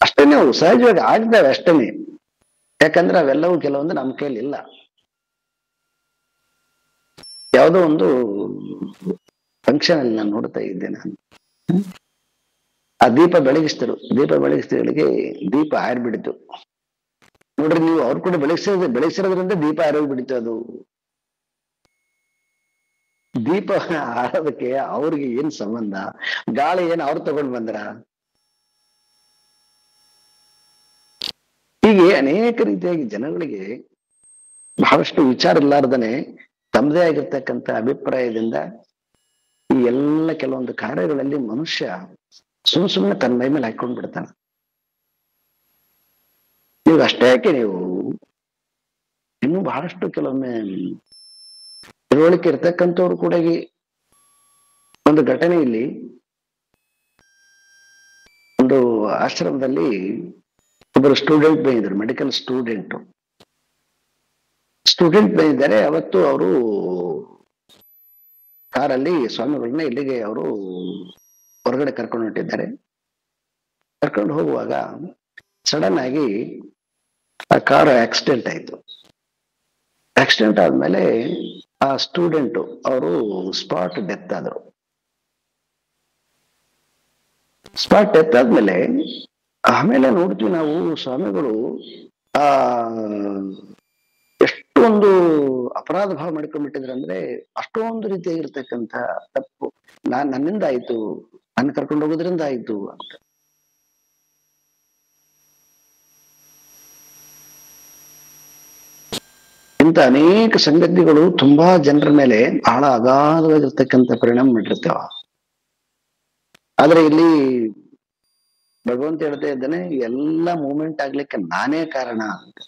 ಅಷ್ಟೇನೆ ಅವು ಸಹಜವಾಗಿ ಆಗ್ತವೆ ಅಷ್ಟೇನೆ. ಯಾಕಂದ್ರೆ ಅವೆಲ್ಲವೂ ಕೆಲವೊಂದು ನಮ್ಮ ಕೈಲಿ ಇಲ್ಲ. ಯಾವುದೋ ಒಂದು ಫಂಕ್ಷನ್ ಅಲ್ಲಿ ನಾನು ನೋಡ್ತಾ ಇದ್ದೆ. ನಾನು ಆ ದೀಪ ಬೆಳಗಿಸ್ತಿಗಳಿಗೆ ದೀಪ ಆರ್ಬಿಡಿತು. ನೋಡ್ರಿ ನೀವು ಅವ್ರು ಕೂಡ ಬೆಳೆಸಿರೋದ್ರಿಂದ ದೀಪ ಆರೋಗ್ಬಿಡಿತು. ಅದು ದೀಪ ಆರೋದಕ್ಕೆ ಅವ್ರಿಗೆ ಏನ್ ಸಂಬಂಧ? ಗಾಳಿ ಏನ್ ಅವ್ರು ತಗೊಂಡ್ ಬಂದ್ರ? ಹೀಗೆ ಅನೇಕ ರೀತಿಯಾಗಿ ಜನಗಳಿಗೆ ಬಹಳಷ್ಟು ವಿಚಾರ ಇಲ್ಲಾರ್ದನೆ ತಮ್ಮದೇ ಆಗಿರ್ತಕ್ಕಂಥ ಅಭಿಪ್ರಾಯದಿಂದ ಈ ಎಲ್ಲ ಕೆಲವೊಂದು ಕಾರ್ಯಗಳಲ್ಲಿ ಮನುಷ್ಯ ಸುಮ್ಮನೆ ತನ್ನ ಮೈ ಮೇಲೆ ಹಾಕೊಂಡ್ ಬಿಡ್ತಾನೆ. ನೀವು ಅಷ್ಟೇ ಯಾಕೆ, ನೀವು ಇನ್ನೂ ಬಹಳಷ್ಟು ಕೆಲವೊಮ್ಮೆ ತಿಳುವಳಿಕೆ ಇರ್ತಕ್ಕಂಥವ್ರು ಕೂಡ ಒಂದು ಘಟನೆಯಲ್ಲಿ ಒಂದು ಆಶ್ರಮದಲ್ಲಿ ಒಬ್ಬರು ಸ್ಟೂಡೆಂಟ್ ಬಂದಿದ್ರು, ಮೆಡಿಕಲ್ ಸ್ಟೂಡೆಂಟ್ ಬಂದಿದ್ದಾರೆ. ಅವತ್ತು ಅವರು ಕಾರಲ್ಲಿ ಸ್ವಾಮಿಗಳನ್ನ ಇಲ್ಲಿಗೆ ಅವರು ಹೊರಗಡೆ ಕರ್ಕೊಂಡು ಹೊಂಟಿದ್ದಾರೆ. ಕರ್ಕೊಂಡು ಹೋಗುವಾಗ ಸಡನ್ ಆಗಿ ಆ ಕಾರು ಆಕ್ಸಿಡೆಂಟ್ ಆಯ್ತು. ಆಕ್ಸಿಡೆಂಟ್ ಆದ್ಮೇಲೆ ಆ ಸ್ಟೂಡೆಂಟ್ ಅವರು ಸ್ಪಾಟ್ ಡೆತ್ ಆದ್ರು. ಸ್ಪಾಟ್ ಡೆತ್ ಆದ್ಮೇಲೆ ಆಮೇಲೆ ನೋಡ್ತೀವಿ ನಾವು ಸ್ವಾಮಿಗಳು ಆ ಎಷ್ಟೊಂದು ಅಪರಾಧ ಭಾವ ಮಾಡ್ಕೊಂಡ್ಬಿಟ್ಟಿದ್ರು ಅಂದ್ರೆ ಅಷ್ಟೊಂದು ರೀತಿಯಾಗಿರ್ತಕ್ಕಂಥ ತಪ್ಪು ನನ್ನಿಂದ ಆಯ್ತು, ನನ್ನ ಕರ್ಕೊಂಡು ಹೋಗೋದ್ರಿಂದ ಆಯ್ತು ಅಂತ. ಇಂಥ ಅನೇಕ ಸಂಗತಿಗಳು ತುಂಬಾ ಜನರ ಮೇಲೆ ಬಹಳ ಅಗಾಧವಾಗಿರ್ತಕ್ಕಂಥ ಪರಿಣಾಮ ಮಾಡಿರ್ತಾವ. ಆದ್ರೆ ಇಲ್ಲಿ ಭಗವಂತ ಹೇಳ್ತಾ ಇದ್ದಾನೆ, ಎಲ್ಲ ಮೂಮೆಂಟ್ ಆಗ್ಲಿಕ್ಕೆ ನಾನೇ ಕಾರಣ ಅಂತ.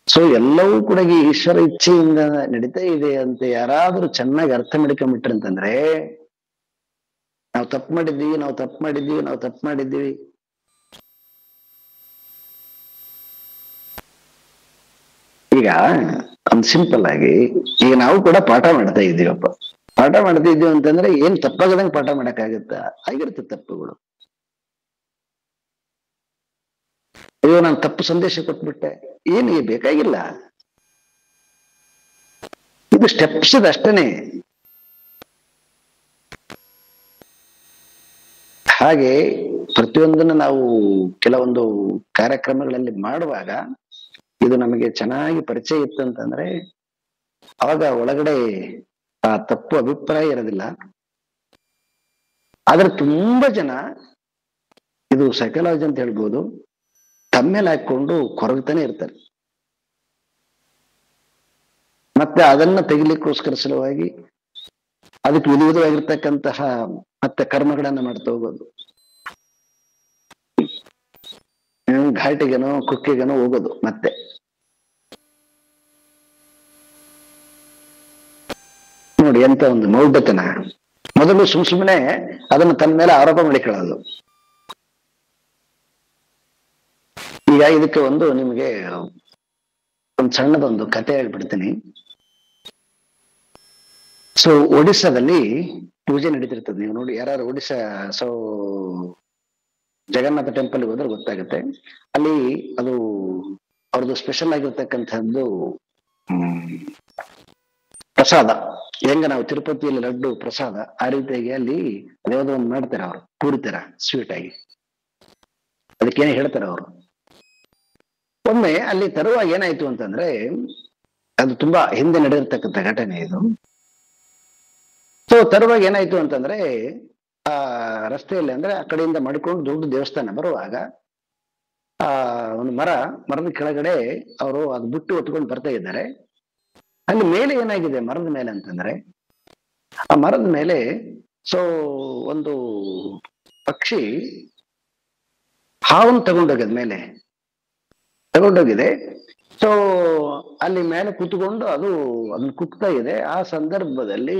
ಸೊ ಎಲ್ಲವೂ ಕೂಡ ಈ ಈಶ್ವರ ಇಚ್ಛೆಯಿಂದ ನಡೀತಾ ಇದೆ ಅಂತ ಯಾರಾದ್ರೂ ಚೆನ್ನಾಗಿ ಅರ್ಥ ಮಾಡ್ಕೊಂಡ್ಬಿಟ್ರಿ ಅಂತಂದ್ರೆ, ನಾವು ತಪ್ಪು ಮಾಡಿದ್ದೀವಿ. ಈಗ ಒಂದು ಸಿಂಪಲ್ ಆಗಿ ಈಗ ನಾವು ಕೂಡ ಪಾಠ ಮಾಡ್ತಾ ಇದ್ದೀವಪ್ಪ. ಪಾಠ ಮಾಡ್ತಾ ಇದ್ದೀವಿ ಅಂತಂದ್ರೆ ಏನ್ ತಪ್ಪಾಗದಂಗೆ ಪಾಠ ಮಾಡಕ್ಕಾಗತ್ತ? ಆಗಿರುತ್ತೆ ತಪ್ಪುಗಳು. ಅಯ್ಯೋ ನಾನು ತಪ್ಪು ಸಂದೇಶ ಕೊಟ್ಬಿಟ್ಟೆ, ಏನಿಗೆ ಬೇಕಾಗಿಲ್ಲ. ಇದು ಸ್ಟೆಪ್ಸ್ ಅಷ್ಟೇನೆ. ಹಾಗೆ ಪ್ರತಿಯೊಂದನ್ನು ನಾವು ಕೆಲವೊಂದು ಕಾರ್ಯಕ್ರಮಗಳಲ್ಲಿ ಮಾಡುವಾಗ ಇದು ನಮಗೆ ಚೆನ್ನಾಗಿ ಪರಿಚಯ ಇತ್ತು ಅಂತಂದ್ರೆ ಅವಾಗ ಒಳಗಡೆ ಆ ತಪ್ಪು ಅಭಿಪ್ರಾಯ ಇರೋದಿಲ್ಲ. ಆದ್ರೆ ತುಂಬಾ ಜನ ಇದು ಸೈಕಾಲಜಿ ಅಂತ ಹೇಳ್ಬೋದು, ತಮ್ಮೇಲೆ ಹಾಕೊಂಡು ಕೊರಗ್ತಾನೆ ಇರ್ತಾರೆ. ಮತ್ತೆ ಅದನ್ನ ತೆಗಿಲಿಕ್ಕೋಸ್ಕರ ಸಲುವಾಗಿ ಅದಕ್ಕೆ ವಿಧವಾಗಿರ್ತಕ್ಕಂತಹ ಮತ್ತೆ ಕರ್ಮಗಳನ್ನ ಮಾಡ್ತಾ ಹೋಗೋದು, ಘಾಟಿಗೇನೋ ಕುಕ್ಕಿಗೇನೋ ಹೋಗೋದು. ಮತ್ತೆ ನೋಡಿ ಎಂತ ಒಂದು ಮೌಢ್ಯತನ. ಮೊದಲು ಸುಮ್ಮನೆ ಅದನ್ನು ತನ್ನ ಮೇಲೆ ಆರೋಪ ಮಾಡಿಕೊಳ್ಳೋದು. ಈಗ ಇದಕ್ಕೆ ನಿಮಗೆ ಒಂದು ಸಣ್ಣದೊಂದು ಕತೆ ಹೇಳ್ಬಿಡ್ತೀನಿ. ಸೊ ಒಡಿಸ್ಸಾದಲ್ಲಿ ಪೂಜೆ ನಡೀತಿರ್ತದೆ. ನೀವು ನೋಡಿ, ಯಾರು ಒಡಿಸ್ಸಾ, ಸೊ ಜಗನ್ನಾಥ ಟೆಂಪಲ್ ಹೋದ್ರೆ ಗೊತ್ತಾಗುತ್ತೆ. ಅಲ್ಲಿ ಅದು ಅವ್ರದ್ದು ಸ್ಪೆಷಲ್ ಆಗಿರ್ತಕ್ಕಂಥದ್ದು ಪ್ರಸಾದ. ಹೆಂಗ ನಾವು ತಿರುಪತಿಯಲ್ಲಿ ಲಡ್ಡು ಪ್ರಸಾದ, ಆ ರೀತಿಯಾಗಿ ಅಲ್ಲಿ ಅದ್ಯಾವುದೋ ಒಂದು ಮಾಡ್ತಾರೆ ಅವರು, ಪೂರಿತರ ಸ್ವೀಟ್ ಆಗಿ, ಅದಕ್ಕೇನೆ ಹೇಳ್ತಾರೆ ಅವರು. ಒಮ್ಮೆ ಅಲ್ಲಿ ತರುವಾಗ ಏನಾಯ್ತು ಅಂತಂದ್ರೆ, ಅದು ತುಂಬಾ ಹಿಂದೆ ನಡೆದಿರ್ತಕ್ಕಂಥ ಘಟನೆ ಇದು. ಸೊ ತರುವಾಗ ಏನಾಯ್ತು ಅಂತಂದ್ರೆ, ಆ ರಸ್ತೆಯಲ್ಲಿ ಅಂದ್ರೆ ಆ ಕಡೆಯಿಂದ ಮಾಡ್ಕೊಂಡು ದೊಡ್ಡ ದೇವಸ್ಥಾನ ಬರುವಾಗ ಒಂದು ಮರದ ಕೆಳಗಡೆ ಅವರು ಅದು ಬಿಟ್ಟು ಹೊತ್ಕೊಂಡು ಬರ್ತಾ ಇದ್ದಾರೆ. ಅಲ್ಲಿ ಮೇಲೆ ಏನಾಗಿದೆ ಮರದ ಮೇಲೆ ಅಂತಂದ್ರೆ, ಆ ಮರದ ಮೇಲೆ ಸೊ ಒಂದು ಪಕ್ಷಿ ಹಾವನ್ನು ತಗೊಂಡೋಗಿದೆ, ಸೊ ಅಲ್ಲಿ ಮೇಲೆ ಕೂತ್ಕೊಂಡು ಅದನ್ನ ಕುಕ್ತಾ ಇದೆ. ಆ ಸಂದರ್ಭದಲ್ಲಿ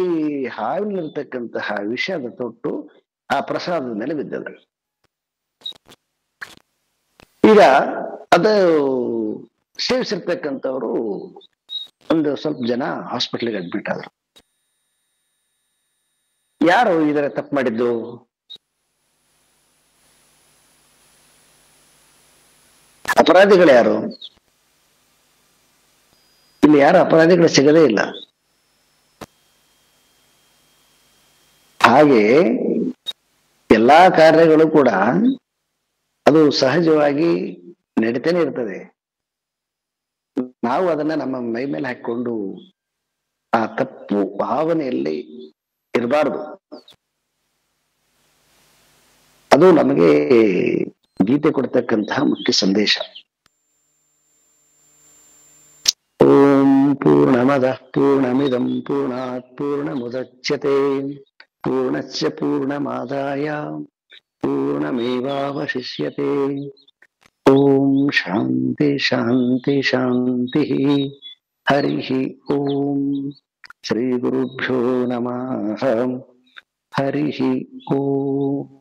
ಹಾವಿನಲ್ಲಿರ್ತಕ್ಕಂತಹ ವಿಷದ ತೊಟ್ಟು ಆ ಪ್ರಸಾದದ ಮೇಲೆ ಬಿದ್ದದ. ಈಗ ಅದು ಸೇವಿಸಿರ್ತಕ್ಕಂಥವ್ರು ಒಂದು ಸ್ವಲ್ಪ ಜನ ಹಾಸ್ಪಿಟ್ಲಿಗೆ ಅಡ್ಮಿಟ್ ಆದ್ರು. ಯಾರು ಇದರ ತಪ್ಪು ಮಾಡಿದ್ದು? ಅಪರಾಧಿಗಳು ಯಾರು? ಇಲ್ಲಿ ಯಾರು ಅಪರಾಧಿಗಳು ಸಿಗದೇ ಇಲ್ಲ. ಹಾಗೆ ಎಲ್ಲಾ ಕಾರ್ಯಗಳು ಕೂಡ ಅದು ಸಹಜವಾಗಿ ನಡೀತಾನೆ ಇರ್ತದೆ. ನಾವು ಅದನ್ನ ನಮ್ಮ ಮೈ ಮೇಲೆ ಹಾಕೊಂಡು ಆ ತಪ್ಪು ಭಾವನೆಯಲ್ಲಿ ಇರಬಾರ್ದು. ಅದು ನಮಗೆ ಗೀತೆ ಕೊಡ್ತಕ್ಕಂತಹ ಮುಖ್ಯ ಸಂದೇಶ. ಓಂ ಪೂರ್ಣಮದಃ ಪೂರ್ಣಮಿದಂ ಪೂರ್ಣಾತ್ ಪೂರ್ಣಮುದಚ್ಯತೆ ಪೂರ್ಣಸ್ಯ ಪೂರ್ಣಮಾದಾಯ ಪೂರ್ಣಮೇವಾವಶಿಷ್ಯತೆ. ಓಂ ಶಾಂತಿ ಶಾಂತಿ ಶಾಂತಿ. ಹರಿ ಓಂ. ಶ್ರೀ ಗುರುಭ್ಯೋ ನಮಃ. ಹರಿ ಓಂ.